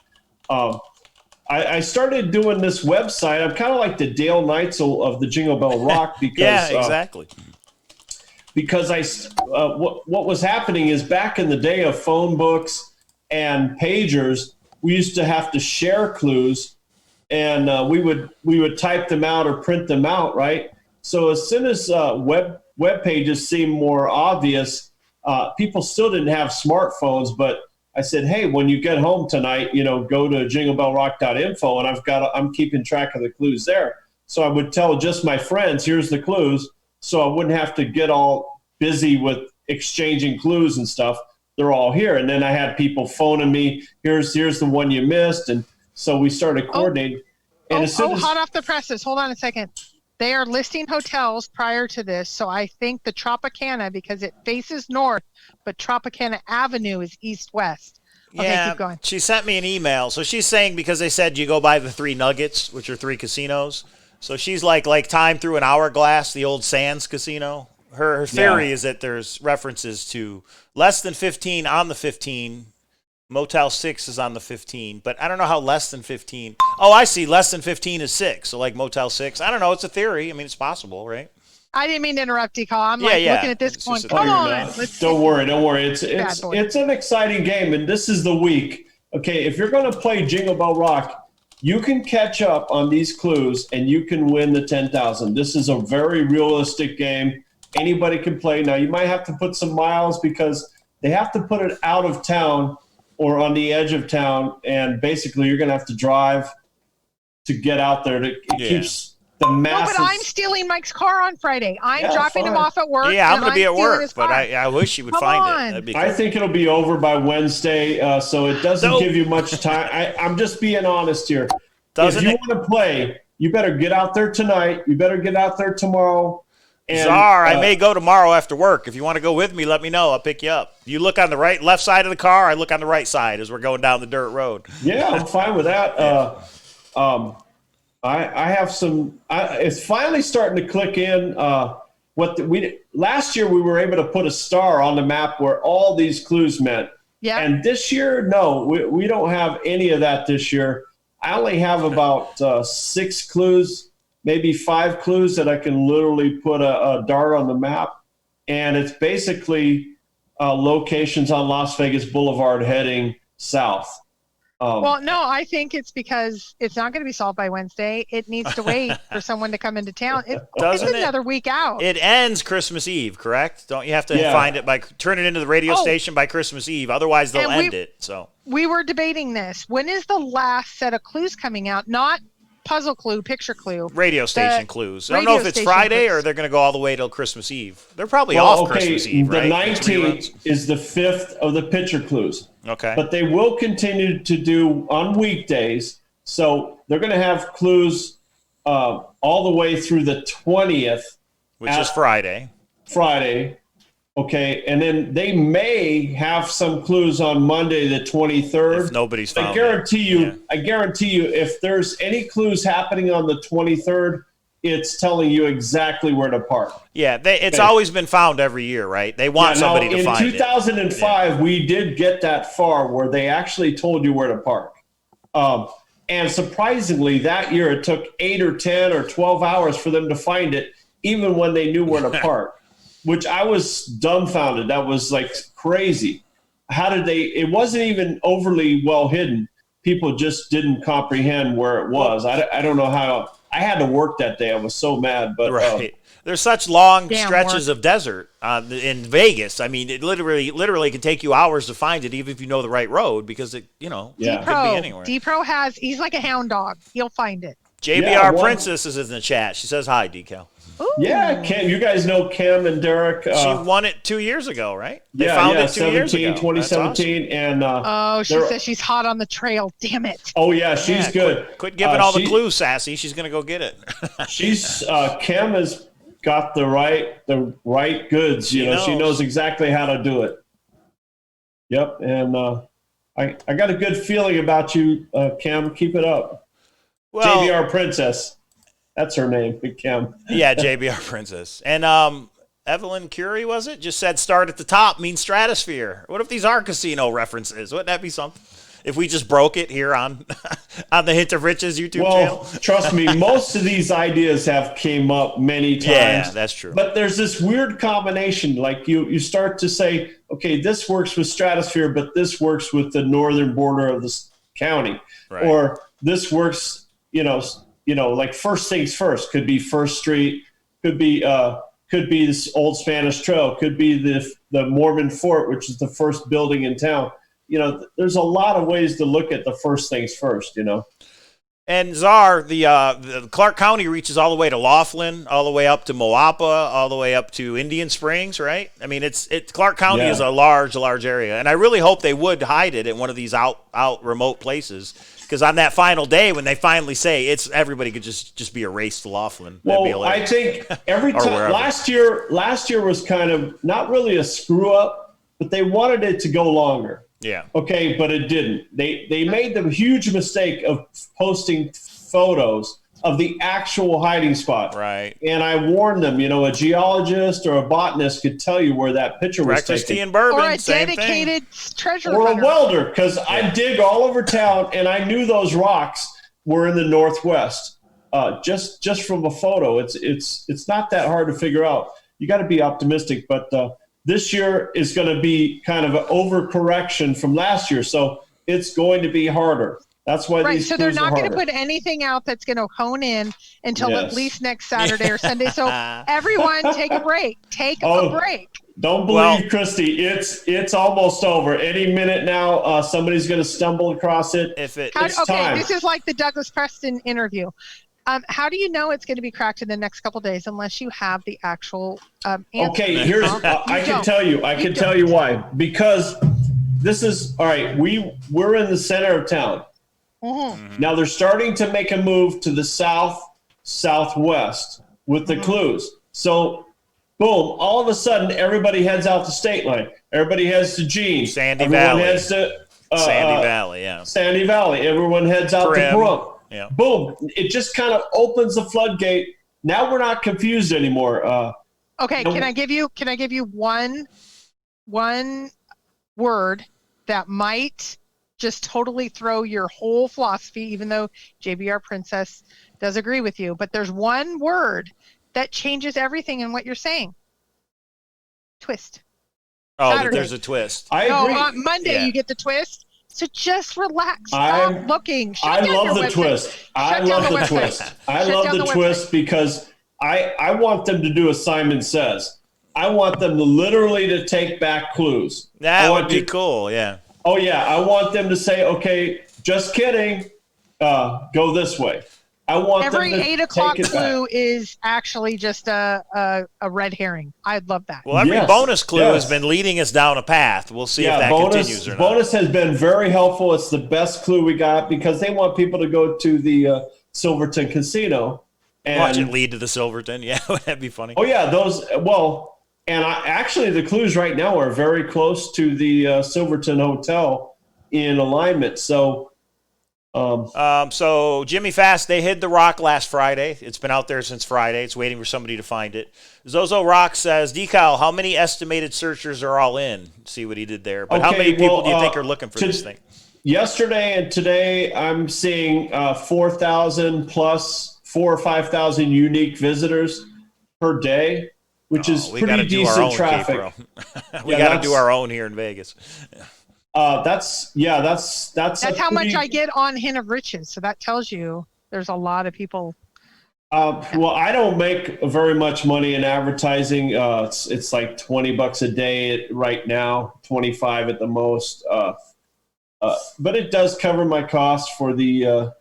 I started doing this website. I'm kind of like the Dale Neitzel of the Jingle Bell Rock because yeah, exactly. Because what was happening is back in the day of phone books and pagers, we used to have to share clues, and we would type them out or print them out, right? So as soon as web pages seemed more obvious, people still didn't have smartphones, but I said, hey, when you get home tonight, go to jinglebellrock.info, and I'm keeping track of the clues there. So I would tell just my friends, here's the clues, so I wouldn't have to get all busy with exchanging clues and stuff. They're all here. And then I had people phoning me, here's the one you missed. And so we started coordinating. Hot off the presses. Hold on a second. They are listing hotels prior to this. So I think the Tropicana, because it faces north, but Tropicana Avenue is east-west. Okay, yeah, keep going. She sent me an email. So she's saying because they said you go by the 3 Nuggets, which are 3 casinos. So she's like time through an hourglass, the old Sands Casino. Her theory is that there's references to less than 15 on the 15. Motel 6 is on the 15, but I don't know how less than 15. Oh, I see. Less than 15 is 6. So like Motel 6. I don't know. It's a theory. I mean, it's possible, right? I didn't mean to interrupt, D-Call. I'm looking at this going, come on. Don't worry. It's an exciting game, and this is the week. Okay, if you're going to play Jingle Bell Rock, you can catch up on these clues, and you can win the 10,000. This is a very realistic game. Anybody can play. Now, you might have to put some miles because they have to put it out of town or on the edge of town, and basically you're going to have to drive to get out there. It keeps the masses. No, but I'm stealing Mike's car on Friday. I'm dropping him off at work. Yeah, I'm going to be at work, but I wish you would find it. That'd be cool. I think it'll be over by Wednesday, so it doesn't give you much time. I'm just being honest here. If you want to play, you better get out there tonight. You better get out there tomorrow. Czar, I may go tomorrow after work. If you want to go with me, let me know. I'll pick you up. You look on the left side of the car. I look on the right side as we're going down the dirt road. Yeah, I'm fine with that. I have some. It's finally starting to click in. Last year we were able to put a star on the map where all these clues meant. Yeah. And this year, no, we don't have any of that this year. I only have about 6 clues, maybe 5 clues that I can literally put a dart on the map. And it's basically locations on Las Vegas Boulevard heading south. Well, no, I think it's because it's not going to be solved by Wednesday. It needs to wait for someone to come into town. It's another week out. It ends Christmas Eve, correct? Don't you have to find it turn it into the radio station by Christmas Eve? Otherwise, they'll end it. So we were debating this. When is the last set of clues coming out? Not puzzle clue, picture clue. Radio station clues. I don't know if it's Friday or they're going to go all the way till Christmas Eve. They're probably off Christmas Eve, right? The 19th is the 5th of the picture clues. Okay. But they will continue to do on weekdays. So they're going to have clues all the way through the 20th. Which is Friday. Okay. And then they may have some clues on Monday, the 23rd. If nobody's found I guarantee you, if there's any clues happening on the 23rd, it's telling you exactly where to park. Yeah, it's always been found every year, right? They want somebody to find it. In 2005, we did get that far where they actually told you where to park. And surprisingly, that year it took 8 or 10 or 12 hours for them to find it, even when they knew where to park, which I was dumbfounded. That was like crazy. How did they? It wasn't even overly well hidden. People just didn't comprehend where it was. I don't know how. I had to work that day. I was so mad. But right. There's such long stretches of desert in Vegas. I mean, it literally can take you hours to find it, even if you know the right road, because it, could be anywhere. D-Pro he's like a hound dog. He'll find it. JBR Princess is in the chat. She says hi, Decal. Ooh. Yeah, Cam, you guys know Cam and Derek. She won it 2 years ago, right? They found it 2 years ago. 2017. Awesome. And she says she's hot on the trail. Damn it. Oh, yeah, she's good. Quit giving all the clues, Sassy. She's going to go get it. Cam has got the right goods. She knows exactly how to do it. Yep, and I got a good feeling about you, Cam. Keep it up. Well, JBR Princess. That's her name, Big Cam. Yeah, JBR Princess. And Evelyn Curie, was it? Just said start at the top means stratosphere. What if these are casino references? Wouldn't that be something? If we just broke it here on the Hint of Riches YouTube channel? Trust me, most of these ideas have came up many times. Yeah, that's true. But there's this weird combination. Like you start to say, okay, this works with stratosphere, but this works with the northern border of this county. Right. Or this works, like First Things First could be First Street, could be this old Spanish Trail, could be the Mormon Fort, which is the first building in town. There's a lot of ways to look at the First Things First. And Czar, the Clark County reaches all the way to Laughlin, all the way up to Moapa, all the way up to Indian Springs, right? I mean, Clark County is a large area, and I really hope they would hide it in one of these out remote places. Because on that final day, when they finally say everybody could just be erased to Laughlin. Well, I think every time last year was kind of not really a screw up, but they wanted it to go longer. Yeah. Okay, but it didn't. They made the huge mistake of posting photos of the actual hiding spot. Right. And I warned them, a geologist or a botanist could tell you where that picture was taken. Breakfast, tea, and bourbon, or a dedicated treasure hunter. Or a welder, because I dig all over town, and I knew those rocks were in the Northwest. Just from a photo, it's not that hard to figure out. You got to be optimistic, but this year is going to be kind of an overcorrection from last year, so it's going to be harder. That's why these so they're not going to put anything out that's going to hone in until at least next Saturday or Sunday. So everyone, take a break. Take a break. Don't believe Christy. It's almost over. Any minute now, somebody's going to stumble across it. It's time. This is like the Douglas Preston interview. How do you know it's going to be cracked in the next couple of days unless you have the actual answer? Okay, here's I can tell you. I can tell you why. Because this is all right. We're in the center of town. Mm-hmm. Now they're starting to make a move to the southwest with the clues. So, boom! All of a sudden, everybody heads out the state line. Everybody heads to Jean. Sandy Valley. Heads to Sandy Valley. Yeah. Sandy Valley. Everyone heads out to Brook. Yeah. Boom! It just kind of opens the floodgate. Now we're not confused anymore. Okay. Can I give you one word that might just totally throw your whole philosophy, even though JBR Princess does agree with you. But there's one word that changes everything in what you're saying. Twist. Oh, there's a twist. I agree. On Monday you get the twist. So just relax. Stop looking. I love the twist. I love the twist. I love the twist because I want them to do as Simon Says. I want them to literally to take back clues. That would be cool, yeah. Oh, yeah. I want them to say, okay, just kidding. Go this way. I want every them to 8 o'clock take it clue back. is actually just a red herring. I'd love that. Well, every bonus clue has been leading us down a path. We'll see if that continues or not. Bonus has been very helpful. It's the best clue we got because they want people to go to the Silverton Casino. And watch it lead to the Silverton. Yeah, that'd be funny. Oh, yeah. And actually, the clues right now are very close to the Silverton Hotel in alignment. So So Jimmy Fast, they hid the rock last Friday. It's been out there since Friday. It's waiting for somebody to find it. Zozo Rock says, Decal, how many estimated searchers are all in? See what he did there. But how many people do you think are looking for this thing? Yesterday and today, I'm seeing 4,000 plus 4,000 or 5,000 unique visitors per day, which is pretty decent traffic. We got to do our own here in Vegas. That's how much I get on Hint of Riches. So that tells you there's a lot of people. Well, I don't make very much money in advertising. It's like $20 a day right now, 25 at the most. But it does cover my costs for the,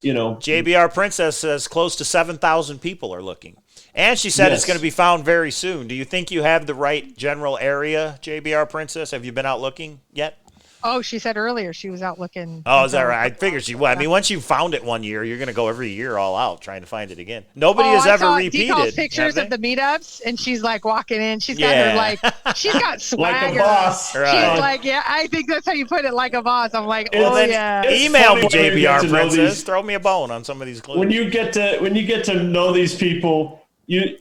JBR Princess says close to 7,000 people are looking. And she said it's going to be found very soon. Do you think you have the right general area, JBR Princess? Have you been out looking yet? Oh, she said earlier she was out looking. Oh, is that right? I figured she would. I mean, once you found it one year, you're going to go every year all out trying to find it again. Nobody has ever repeated. Decal's pictures of the meetups, and she's like walking in. She's got her she's got swagger. Like a boss. Right. She's like, yeah, I think that's how you put it, like a boss. I'm like, yeah. Email me, JBR Princess. Throw me a bone on some of these clues. When you get to know these people, you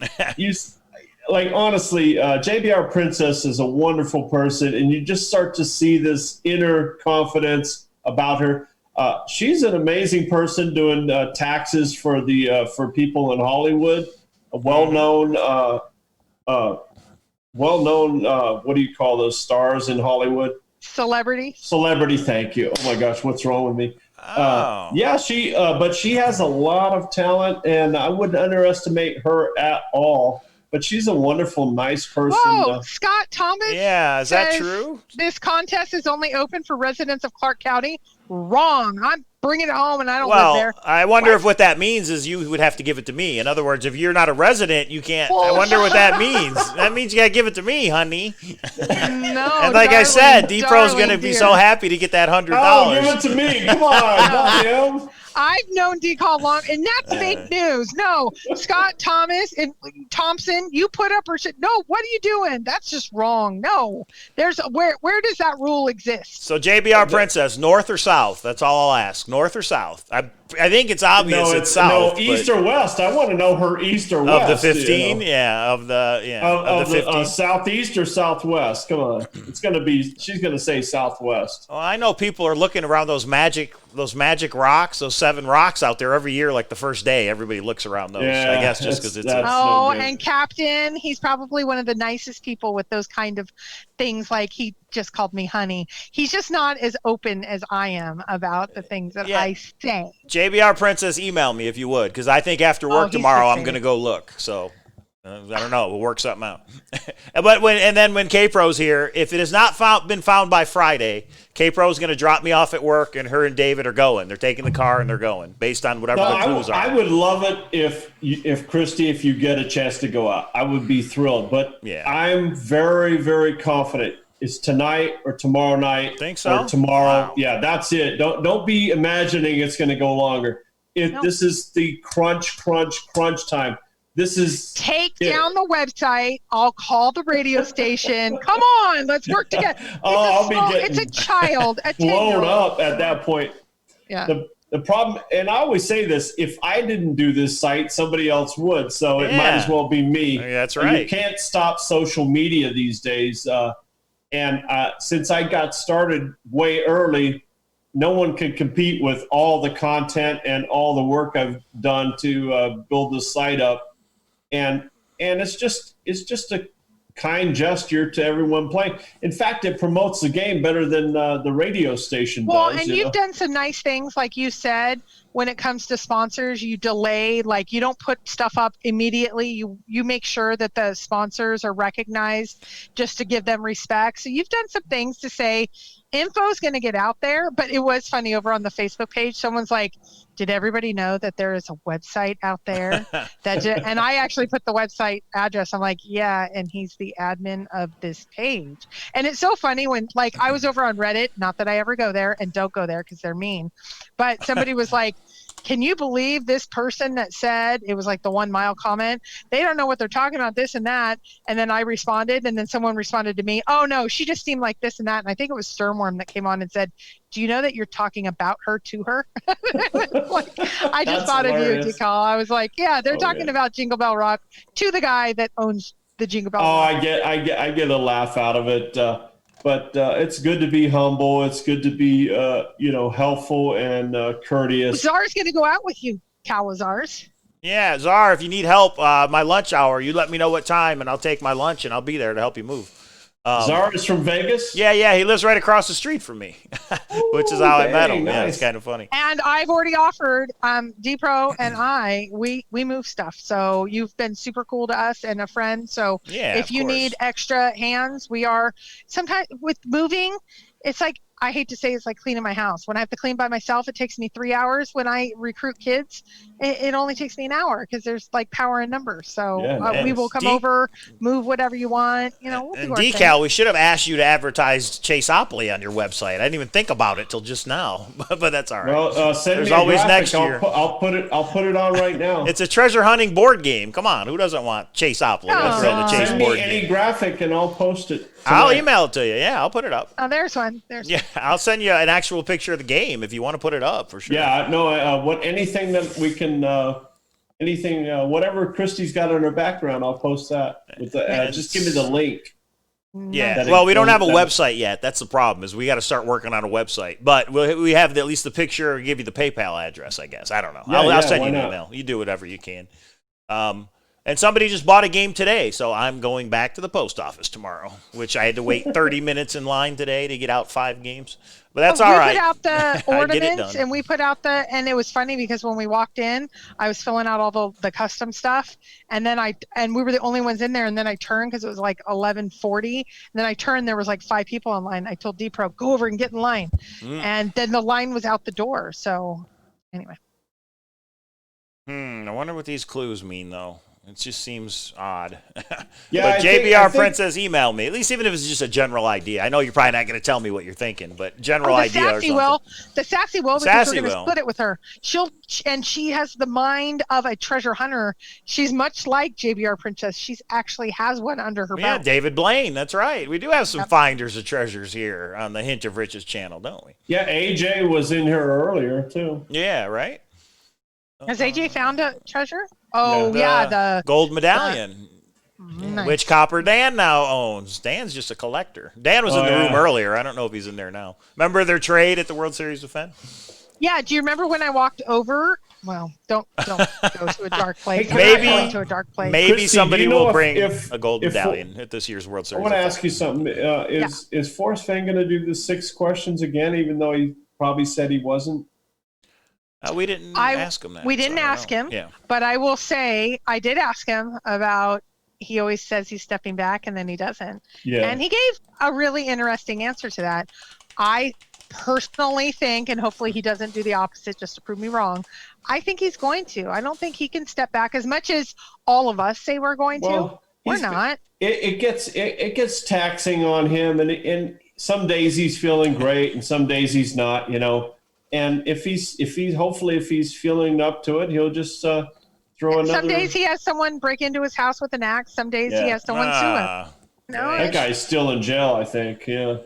like, honestly, JBR Princess is a wonderful person, and you just start to see this inner confidence about her. She's an amazing person doing taxes for people in Hollywood. A well-known, what do you call those stars in Hollywood? Celebrity. Thank you. Oh my gosh, what's wrong with me? But she has a lot of talent, and I wouldn't underestimate her at all. But she's a wonderful, nice person. Whoa, Scott Thomas. Yeah, is that true? This contest is only open for residents of Clark County. Wrong. I'm bringing it home, and I don't live there. I wonder if what that means is you would have to give it to me. In other words, if you're not a resident, you can't. I wonder what that means. That means you got to give it to me, honey. No, and like I said, D-Pro's going to be so happy to get that $100. Oh, give it to me. Come on, not him. I've known Decal long, and that's fake news. No, Scott Thomas and Thompson, you put up or shit. No, what are you doing? That's just wrong. No, there's where does that rule exist? So JBR Princess, north or south? That's all I'll ask. North or south? I think it's obvious it's south. No, east or west. I want to know her east or west. Of the 15, of the 15. Southeast or southwest. Come on, it's gonna be. She's gonna say southwest. Well, I know people are looking around those magic rocks, those 7 rocks out there every year. Like the first day, everybody looks around those. Yeah, I guess just because it's. And Captain, he's probably one of the nicest people with those kind of things. Like he just called me honey. He's just not as open as I am about the things that I say. JBR Princess, email me if you would, because I think after work tomorrow I'm going to go look. So I don't know. We'll work something out. But when K-Pro's here, if it has not been found by Friday, K-Pro's going to drop me off at work, and her and David are going. They're taking the car and they're going based on whatever the clues are. I would love it if Christy, if you get a chance to go out, I would be thrilled. But I'm very, very confident. It's tonight or tomorrow night. Think so? Or tomorrow. Wow. Yeah, that's it. Don't be imagining it's going to go longer. This is the crunch time. This is take down the website. I'll call the radio station. Come on, let's work together. It's a child. Blown up at that point. Yeah. The problem, and I always say this: if I didn't do this site, somebody else would. So it might as well be me. That's right. You can't stop social media these days. And since I got started way early, no one can compete with all the content and all the work I've done to build this site up. And it's just a kind gesture to everyone playing. In fact, it promotes the game better than the radio station does. Well, and you've done some nice things, like you said, when it comes to sponsors. You delay, like you don't put stuff up immediately. You make sure that the sponsors are recognized just to give them respect. So you've done some things to say info is going to get out there. But it was funny, over on the Facebook page, someone's like, did everybody know that there is a website out there? And I actually put the website address. I'm like, yeah, and he's the admin of this page. And it's so funny when, like, I was over on Reddit, not that I ever go there, and don't go there because they're mean. But somebody was like, can you believe this person that said, it was like the 1 mile comment, they don't know what they're talking about, this and that. And then I responded, and then someone responded to me, oh no, she just seemed like this and that. And I think it was Sternworm that came on and said, do you know that you're talking about her to her? Like, I just thought hilarious. of you, Decal. I was like, yeah, they're talking about Jingle Bell Rock to the guy that owns the Jingle Bell Rock. I get a laugh out of it. But it's good to be humble. It's good to be, helpful and courteous. Czar's going to go out with you, Cowlazars. Yeah, Czar, if you need help, my lunch hour, you let me know what time, and I'll take my lunch, and I'll be there to help you move. Czar is from Vegas? Yeah, he lives right across the street from me, which is how I met him. Nice. Yeah, it's kind of funny. And I've already offered, D-Pro and we move stuff. So you've been super cool to us and a friend. So yeah, if you need extra hands, we are. Sometimes with moving, it's like, I hate to say it's like cleaning my house. When I have to clean by myself, it takes me 3 hours. When I recruit kids, it only takes me an hour because there's like power in numbers. So we will come over, move whatever you want. We'll do our Decal, thing. we should have asked you to advertise Chaseopoly on your website. I didn't even think about it till just now, but that's all right. Well, send There's me a always graphic. next year. I'll put it on right now. It's a treasure hunting board game. Come on, who doesn't want Chaseopoly? Let's throw the Chase Send board me any game. graphic and I'll post it. I'll email it to you. Yeah, I'll put it up. Oh, there's one. Yeah, I'll send you an actual picture of the game if you want to put it up for sure. Yeah, no, anything that we can, whatever Christy's got on her background, I'll post that. With the, just give me the link. Yeah, well, we don't have a website yet. That's the problem, is we got to start working on a website. But we have at least the picture, or give you the PayPal address, I guess. I don't know. I'll send you an email. You do whatever you can. And somebody just bought a game today, so I'm going back to the post office tomorrow, which I had to wait 30 minutes in line today to get out 5 games. But that's all right. We put out the ornaments, and we put out and it was funny because when we walked in, I was filling out all the custom stuff, and then we were the only ones in there, and then I turned because it was like 11:40, and then I turned, there was like 5 people in line. I told D-Pro, go over and get in line, and then the line was out the door. So anyway. I wonder what these clues mean, though. It just seems odd. Yeah, but JBR Princess emailed me, at least even if it's just a general idea. I know you're probably not going to tell me what you're thinking, but general idea or something. The Sassy will, because we're going to split it with her. She has the mind of a treasure hunter. She's much like JBR Princess. She actually has one under her belt. Yeah, David Blaine. That's right. We do have some finders of treasures here on the Hint of Riches channel, don't we? Yeah, AJ was in here earlier, too. Yeah, right? Has AJ found a treasure? Oh, the gold medallion, nice. Which Copper Dan now owns. Dan's just a collector. Dan was in the room earlier. I don't know if he's in there now. Remember their trade at the World Series of Fenn? Yeah. Do you remember when I walked over? Well, don't go to a dark place. Maybe to a dark place. Maybe Christy, somebody will bring a gold medallion at this year's World Series. I want to ask you something. Is Forrest Fenn going to do the 6 questions again, even though he probably said he wasn't? We didn't ask him that. We didn't ask him, but I will say I did ask him about, he always says he's stepping back and then he doesn't. Yeah. And he gave a really interesting answer to that. I personally think, and hopefully he doesn't do the opposite just to prove me wrong, I think he's going to. I don't think he can step back as much as all of us say we're going to. We're not. It gets taxing on him, and some days he's feeling great and some days he's not, And if he's feeling up to it, he'll just throw another. Some days he has someone break into his house with an axe. Some days he has someone sue him. No, that guy's still in jail, I think. Yeah.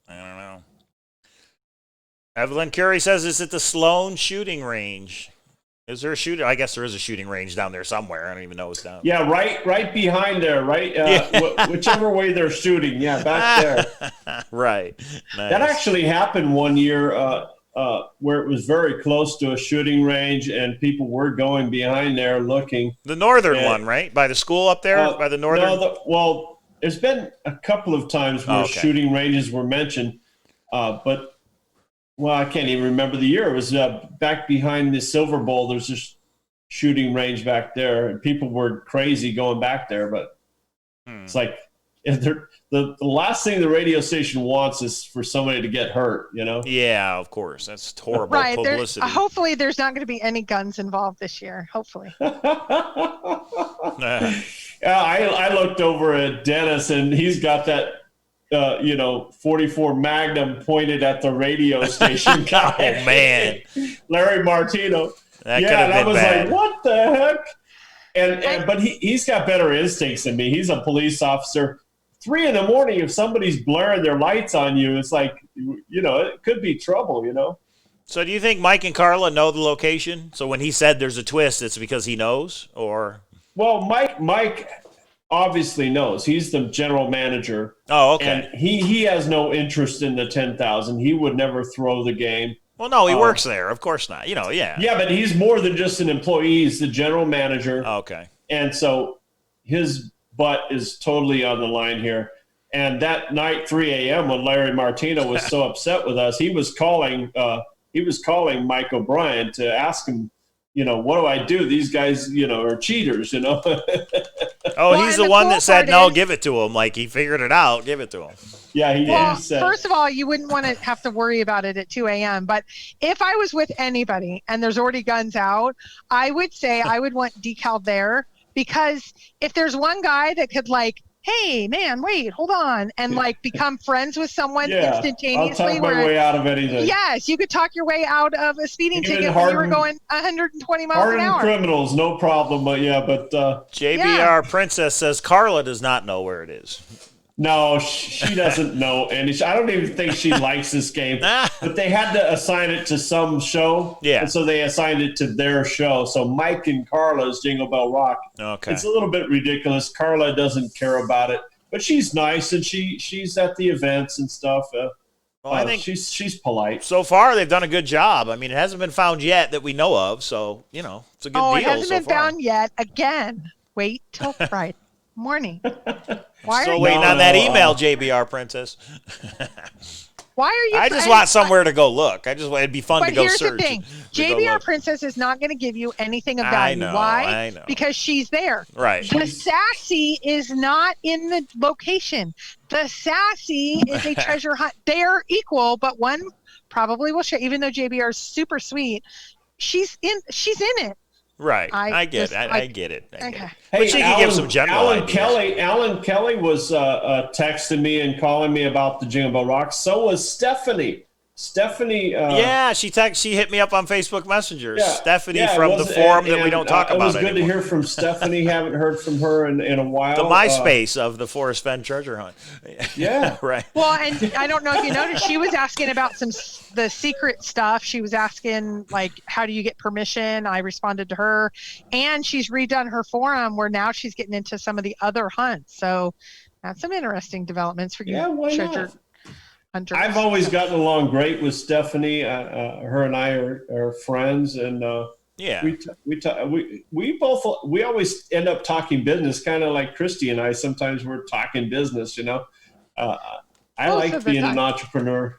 I don't know. Evelyn Curry says it's at the Sloan shooting range. Is there a shooting? I guess there is a shooting range down there somewhere. I don't even know what's down. Yeah, right behind there, right? Whichever way they're shooting. Yeah, back there. Right. Nice. That actually happened one year. Where it was very close to a shooting range, and people were going behind there looking. The northern one, right? By the school up there? By the northern? No, there's been a couple of times where shooting ranges were mentioned, but, I can't even remember the year. It was back behind the Silver Bowl. There's this shooting range back there, and people were crazy going back there, but it's like, the last thing the radio station wants is for somebody to get hurt, Yeah, of course. That's horrible publicity. Hopefully there's not going to be any guns involved this year. Hopefully. I looked over at Dennis, and he's got that, 44 Magnum pointed at the radio station guy. Oh, man. Larry Martino. That yeah, and I been was bad. like, what the heck? But he's got better instincts than me. He's a police officer. 3 a.m, if somebody's blaring their lights on you, it's like, it could be trouble, So do you think Mike and Carla know the location? So when he said there's a twist, it's because he knows, or? Well, Mike obviously knows. He's the general manager. Oh, okay. And he has no interest in the 10,000. He would never throw the game. Well, no, he works there. Of course not. Yeah. Yeah, but he's more than just an employee. He's the general manager. Okay. And so his butt is totally on the line here. And that night, 3 a.m., when Larry Martino was so upset with us, he was calling Mike O'Brien to ask him, what do I do? These guys, are cheaters, Oh, he's the one that said, no, give it to him. Like, he figured it out. Give it to him. Yeah, he said. First of all, you wouldn't want to have to worry about it at 2 a.m. But if I was with anybody and there's already guns out, I would say I would want decal there, because if there's one guy that could hey, man, wait, hold on, and become friends with someone instantaneously. I'll talk my way out of anything. Yes, you could talk your way out of a speeding ticket when you were going 120 miles an hour. Criminals, no problem. But JBR Princess says Carla does not know where it is. No, she doesn't know any. I don't even think she likes this game. But they had to assign it to some show. Yeah. And so they assigned it to their show. So Mike and Carla's Jingle Bell Rock. Okay. It's a little bit ridiculous. Carla doesn't care about it. But she's nice, and she's at the events and stuff. I think she's polite. So far, they've done a good job. I mean, it hasn't been found yet that we know of. So, it's a good deal. It hasn't been found yet. Again, wait till Friday morning. Why Still are waiting on that email, JBR Princess. Why are you? I just want somewhere to go look. It'd be fun to go search. But here's the thing: JBR Princess is not going to give you anything of value. Why? I know. Because she's there. Right. The Sassy is not in the location. The Sassy is a treasure hunt. They are equal, but one probably will share. Even though JBR is super sweet, she's in it. Right. I get it. Okay. But she can give some general ideas. Alan Kelly was texting me and calling me about the Jingle Bell Rock. So was Stephanie. Yeah, she hit me up on Facebook Messenger. Yeah, Stephanie from the forum that we don't talk about anymore. It was good to hear from Stephanie. Haven't heard from her in a while. The MySpace of the Forrest Fenn Treasure Hunt. Yeah. Right. Well, and I don't know if you noticed, she was asking about the secret stuff. She was asking, how do you get permission? I responded to her. And she's redone her forum where now she's getting into some of the other hunts. So that's some interesting developments for you. Yeah, why treasure not? Hunters. I've always gotten along great with Stephanie. Her and I are friends, and we always end up talking business, kind of like Christy and I. Sometimes we're talking business, I like being an entrepreneur.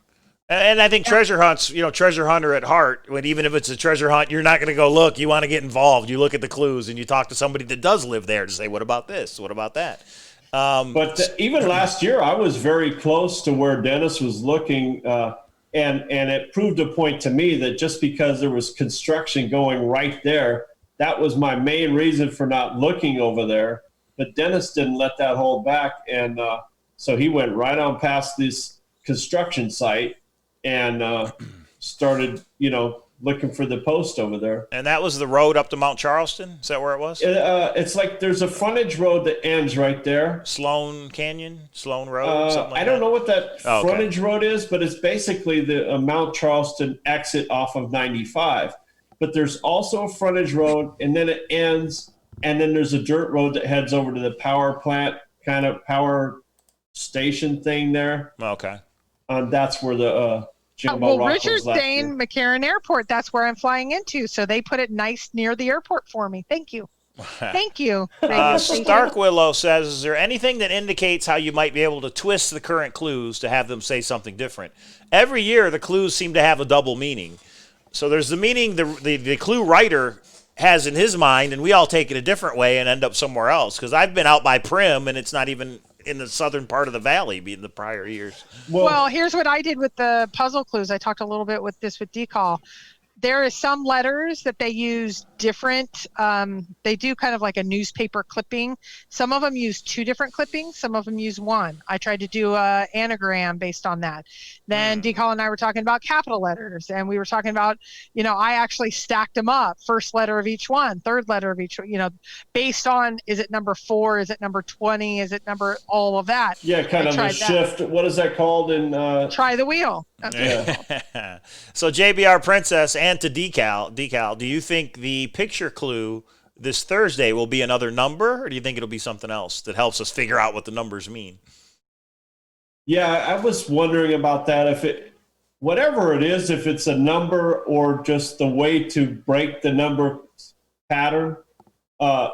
And I think treasure hunts, treasure hunter at heart, even if it's a treasure hunt, you're not going to go look. You want to get involved. You look at the clues and you talk to somebody that does live there to say, what about this? What about that? But even last year, I was very close to where Dennis was looking, and it proved a point to me that just because there was construction going right there, that was my main reason for not looking over there. But Dennis didn't let that hold back, and so he went right on past this construction site and started, looking for the post over there. And that was the road up to Mount Charleston? Is that where it was? It's like there's a frontage road that ends right there. Sloan Road? Something like I don't know what that okay. frontage road is, but it's basically the Mount Charleston exit off of 95. But there's also a frontage road, and then it ends, and then there's a dirt road that heads over to the power plant, kind of power station thing there. Okay. That's where the Richard's saying McCarran Airport. That's where I'm flying into. So they put it nice near the airport for me. Thank you. Thank you. Stark Willow says, is there anything that indicates how you might be able to twist the current clues to have them say something different? Every year, the clues seem to have a double meaning. So there's the meaning the clue writer has in his mind, and we all take it a different way and end up somewhere else. Because I've been out by Prim, and it's not even in the southern part of the valley being the prior years. Well, here's what I did with the puzzle clues. I talked a little bit with decal. there is some letters that they use different. They do kind of like a newspaper clipping. Some of them use 2 different clippings. Some of them use 1. I tried to do a anagram based on that. Then Decal and I were talking about capital letters, and we were talking about, I actually stacked them up, first letter of each one, third letter of each, based on, is it number 4? Is it number 20? Is it number, all of that. Yeah, kind of a shift. What is that called in? Try the wheel. Yeah. So JBR Princess and to Decal, do you think the picture clue this Thursday will be another number, or do you think it'll be something else that helps us figure out what the numbers mean? Yeah, I was wondering about that. Whatever it is, if it's a number or just the way to break the number pattern,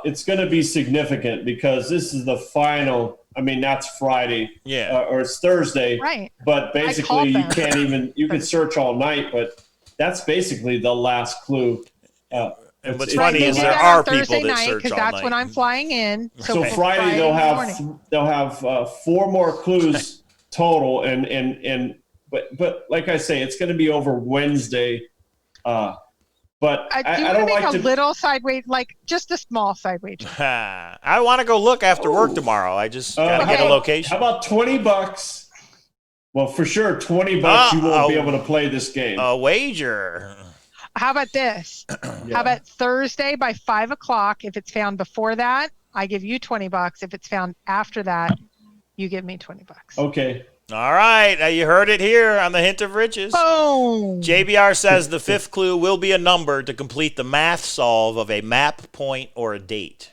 it's going to be significant because this is the final. I mean, that's Friday, or it's Thursday, right? But basically, you can't even. You can search all night, but that's basically the last clue. And what's funny is there are people that search all night. That's when I'm flying in. So Friday they'll have 4 more clues total, but like I say, it's going to be over Wednesday. But I don't like to little sideways, like just a small sideways. I want to go look after work tomorrow. I just got to get a location. How about $20? Well, for sure, $20 you won't be able to play this game. A wager. How about this? How about Thursday by 5 o'clock? If it's found before that, I give you $20. If it's found after that, you give me $20. Okay. All right. Now you heard it here on the Hint of Riches. Boom. JBR says the 5th clue will be a number to complete the math solve of a map, point, or a date.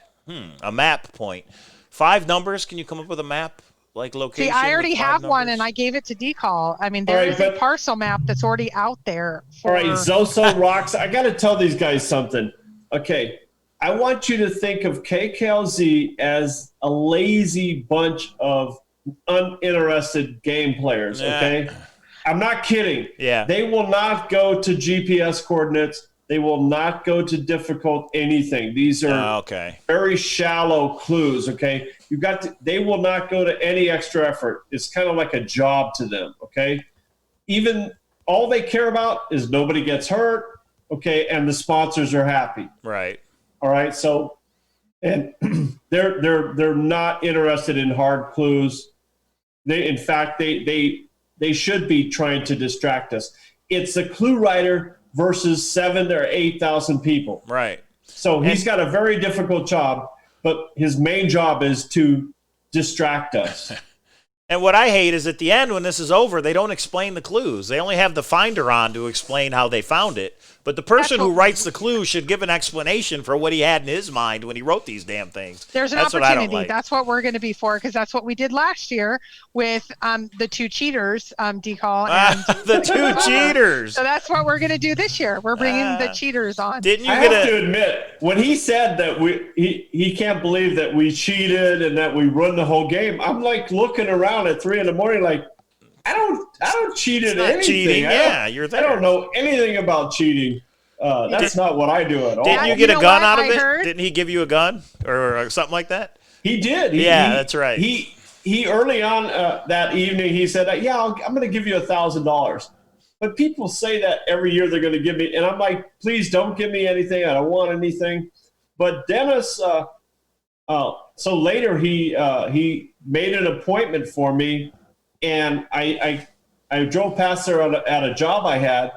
A map point. 5 numbers. Can you come up with a map? Like location? See, I already have one, and I gave it to Decal. I mean, there is a parcel map that's already out there. All right, Zoso Rocks. I got to tell these guys something. Okay, I want you to think of KKLZ as a lazy bunch of uninterested game players, okay? I'm not kidding. Yeah. They will not go to GPS coordinates. They will not go to difficult anything. These are very shallow clues, okay? They will not go to any extra effort. It's kind of like a job to them, okay? Even all they care about is nobody gets hurt, okay, and the sponsors are happy. Right. All right, so and they're not interested in hard clues. In fact, they should be trying to distract us. It's a clue writer versus 7,000 or 8,000 people. Right. So he's got a very difficult job, but his main job is to distract us. And what I hate is at the end, when this is over, they don't explain the clues. They only have the finder on to explain how they found it. But the person who writes the clue should give an explanation for what he had in his mind when he wrote these damn things. There's an opportunity. That's what we're going to be for, because that's what we did last year with the 2 cheaters, Decal. And the 2 cheaters. So that's what we're going to do this year. We're bringing the cheaters on. Didn't you I have to admit, when he said that he can't believe that we cheated and that we run the whole game, I'm like looking around at 3 a.m. like, I don't cheat at anything. Cheating, you're there. I don't know anything about cheating. That's not what I do at all. Didn't you get a gun out of it? Didn't he give you a gun or something like that? He did. That's right. He early on that evening he said, "Yeah, I'm going to give you $1,000." But people say that every year they're going to give me, and I'm like, "Please don't give me anything. I don't want anything." But Dennis, so later he made an appointment for me. And I drove past there at a job I had,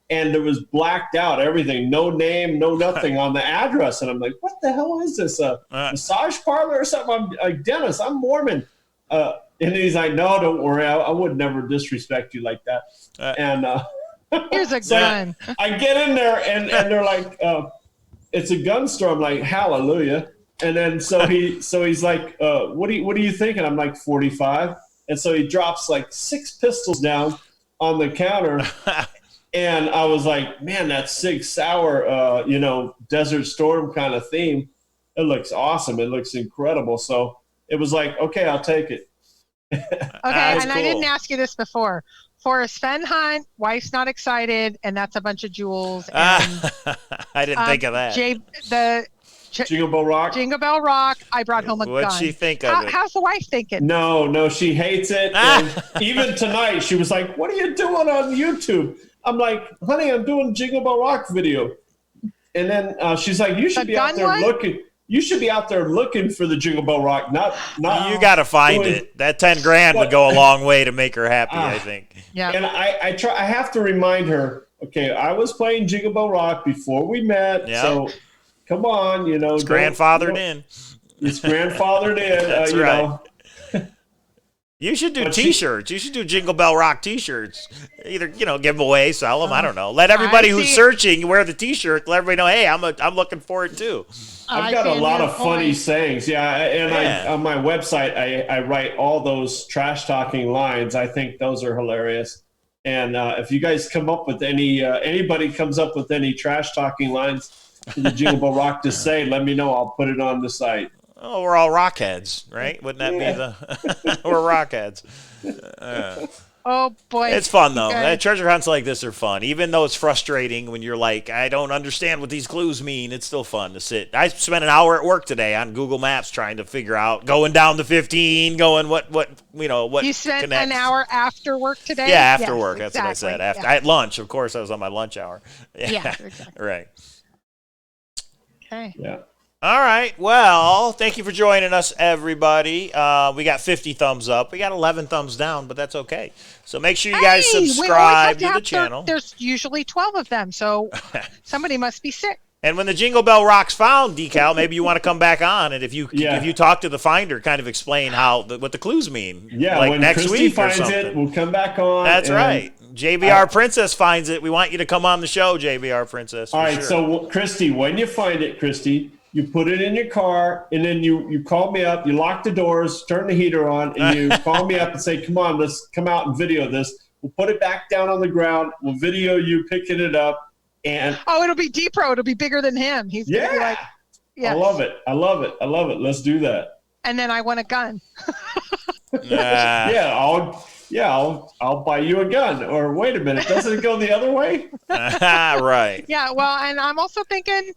and there was blacked out everything, no name, no nothing on the address. And I'm like, what the hell is this, a massage parlor or something? I'm like, Dennis, I'm Mormon. And he's like, no, don't worry. I would never disrespect you like that. And here's a gun. I get in there, and they're like, it's a gun store. I'm like, hallelujah. And then so he's like, what are you thinking? I'm like, 45. And so he drops like 6 pistols down on the counter. And I was like, man, that Sig Sauer, Desert Storm kind of theme, it looks awesome. It looks incredible. So it was like, okay, I'll take it. Okay, and cool. I didn't ask you this before. Forrest Fenn hunt, wife's not excited, and that's a bunch of jewels. And, I didn't think of that. Jingle Bell Rock. Jingle Bell Rock. I brought home a gun. What'd she think of it? How's the wife thinking? No, she hates it. And even tonight, she was like, "What are you doing on YouTube?" I'm like, honey, I'm doing Jingle Bell Rock video. And then she's like, you should be out there looking. You should be out there looking for the Jingle Bell Rock, not. You got to find it. That 10 grand would go a long way to make her happy, I think. Yeah. And I have to remind her, okay, I was playing Jingle Bell Rock before we met, so come on, It's grandfathered in. It's grandfathered in. That's right. You should do T-shirts. You should do Jingle Bell Rock T-shirts. Either give them away, sell them. I don't know. Let everybody who's searching wear the T-shirt. Let everybody know, hey, I'm looking for it too. I've got a lot of funny sayings. I on my website I write all those trash talking lines. I think those are hilarious. And if you guys come up with anybody comes up with any trash talking lines for the Jingle Bell Rock to say, let me know. I'll put it on the site. Oh, we're all rockheads, right? Wouldn't that be the? We're rockheads. Oh boy, it's fun though. Treasure hunts like this are fun, even though it's frustrating when you're like, I don't understand what these clues mean. It's still fun to sit. I spent an hour at work today on Google Maps trying to figure out going down the 15, going what. You spent connects. An hour after work today. Yeah, after work. That's what I said. After I had lunch, of course, I was on my lunch hour. Yeah, exactly. Right. Okay. Yeah. All right. Well, thank you for joining us, everybody. We got 50 thumbs up. We got 11 thumbs down, but that's okay. So make sure you guys subscribe to the channel. There's usually 12 of them, so somebody must be sick. And when the Jingle Bell Rock's found, Decal, maybe you want to come back on, and if you talk to the finder, kind of explain what the clues mean. Yeah, like when next Christy week finds or something. it, we'll come back on. That's right. JBR Princess finds it. We want you to come on the show, JBR Princess. All right. So, Christy, when you find it, you put it in your car, and then you call me up. You lock the doors, turn the heater on, and you call me up and say, come on, let's come out and video this. We'll put it back down on the ground. We'll video you picking it up. And it'll be D-Pro. It'll be bigger than him. He's going to be like, I love it. I love it. I love it. Let's do that. And then I want a gun. I'll buy you a gun. Or wait a minute, doesn't it go the other way? Right. Yeah, well, and I'm also thinking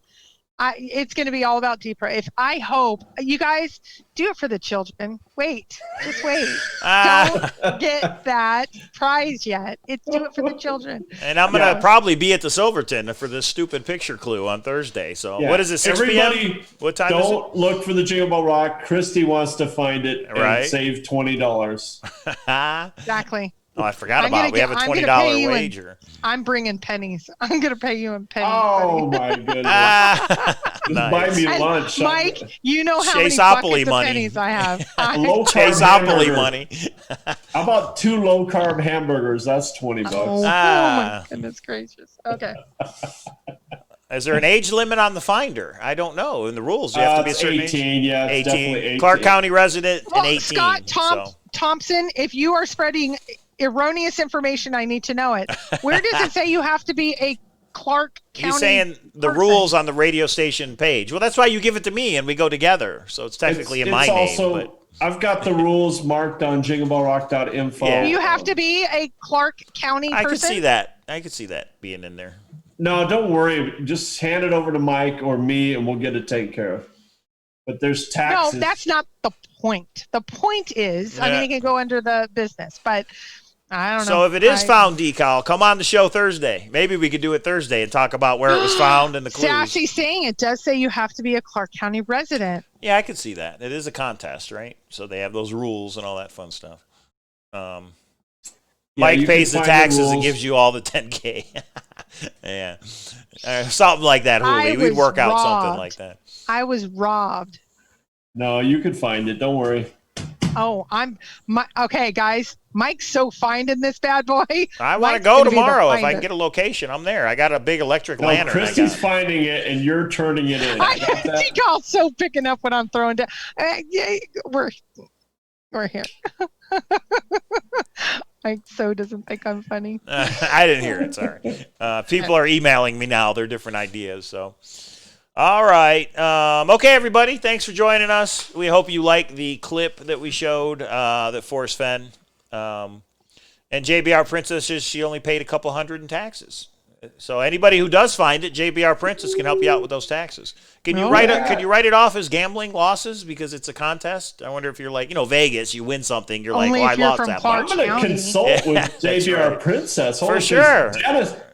it's going to be all about D-Pro. I hope you guys do it for the children. Just wait. Don't get that prize yet. Do it for the children. And I'm going to probably be at the Silverton for this stupid picture clue on Thursday. So what is it, 6 p.m.? What time is it? Don't look for the Jingle Bell Rock. Christy wants to find it and save $20. Exactly. Oh, I forgot about it. We have a $20 wager. I'm bringing pennies. I'm going to pay you in pennies. Oh, my goodness. Just buy me lunch. Mike, you know how many buckets of pennies I have. Chaseopoly money. How about 2 low-carb hamburgers? That's $20. Oh, my goodness gracious. Okay. Is there an age limit on the finder? I don't know. In the rules, you have to be a certain 18, age. yeah. 18. Definitely 18. Clark County resident and 18. Scott Thompson, if you are spreading erroneous information, I need to know it. Where does it say you have to be a Clark County He's saying the rules on the radio station page. Well, that's why you give it to me and we go together. So it's technically in my name. But I've got the rules marked on jinglebellrock.info. Do you have to be a Clark County person? I could see that. I could see that being in there. No, don't worry. Just hand it over to Mike or me and we'll get it taken care of. But there's taxes. No, that's not the point. The point is, I mean, it can go under the business, but I don't know. So if it is found, Decal, come on the show Thursday. Maybe we could do it Thursday and talk about where it was found and the clues. Sassy's saying it does say you have to be a Clark County resident. Yeah, I could see that. It is a contest, right? So they have those rules and all that fun stuff. Mike pays the taxes and gives you all the 10K. Yeah. Something like that, Hooli. We'd work out something like that. I was robbed. No, you can find it. Don't worry. Oh, okay, guys. Mike's so finding this bad boy. I want to go tomorrow. If I can get a location, I'm there. I got a big electric lantern. Christy's finding it, and you're turning it in. Decal's so picking up what I'm throwing down. We're here. Mike so doesn't think I'm funny. I didn't hear it. Sorry. People are emailing me now. They're different ideas. So, all right. Okay, everybody. Thanks for joining us. We hope you like the clip that we showed that Forrest Fenn. And JBR Princess says she only paid a couple hundred in taxes. So anybody who does find it, JBR Princess can help you out with those taxes. Can you Can you write it off as gambling losses because it's a contest? I wonder if you're like, Vegas, you win something, you're Only like, if I you're lost from that Clark much. I'm going to County. consult with JBR right. Princess. For sure.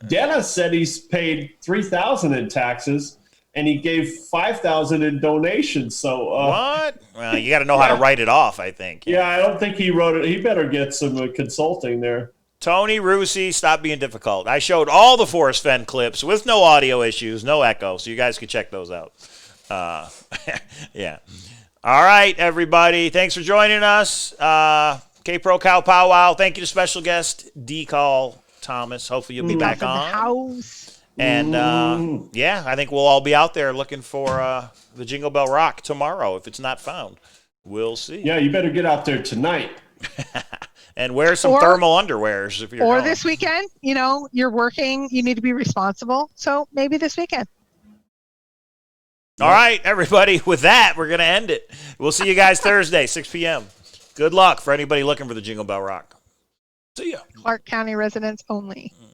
Dennis said he's paid $3,000 in taxes, and he gave $5,000 in donations. So what? Well, you got to know how to write it off, I think. Yeah, I don't think he wrote it. He better get some consulting there. Tony Rusi, stop being difficult. I showed all the Forrest Fenn clips with no audio issues, no echo, so you guys can check those out. Yeah. All right, everybody. Thanks for joining us. K-Pro Cow Powwow. Thank you to special guest D-Call Thomas. Hopefully you'll be back on. House. And, I think we'll all be out there looking for the Jingle Bell Rock tomorrow if it's not found. We'll see. Yeah, you better get out there tonight. And wear some thermal underwears if you're going. This weekend, you're working, you need to be responsible. So maybe this weekend. All right, everybody. With that, we're going to end it. We'll see you guys Thursday, 6 p.m. Good luck for anybody looking for the Jingle Bell Rock. See ya. Clark County residents only.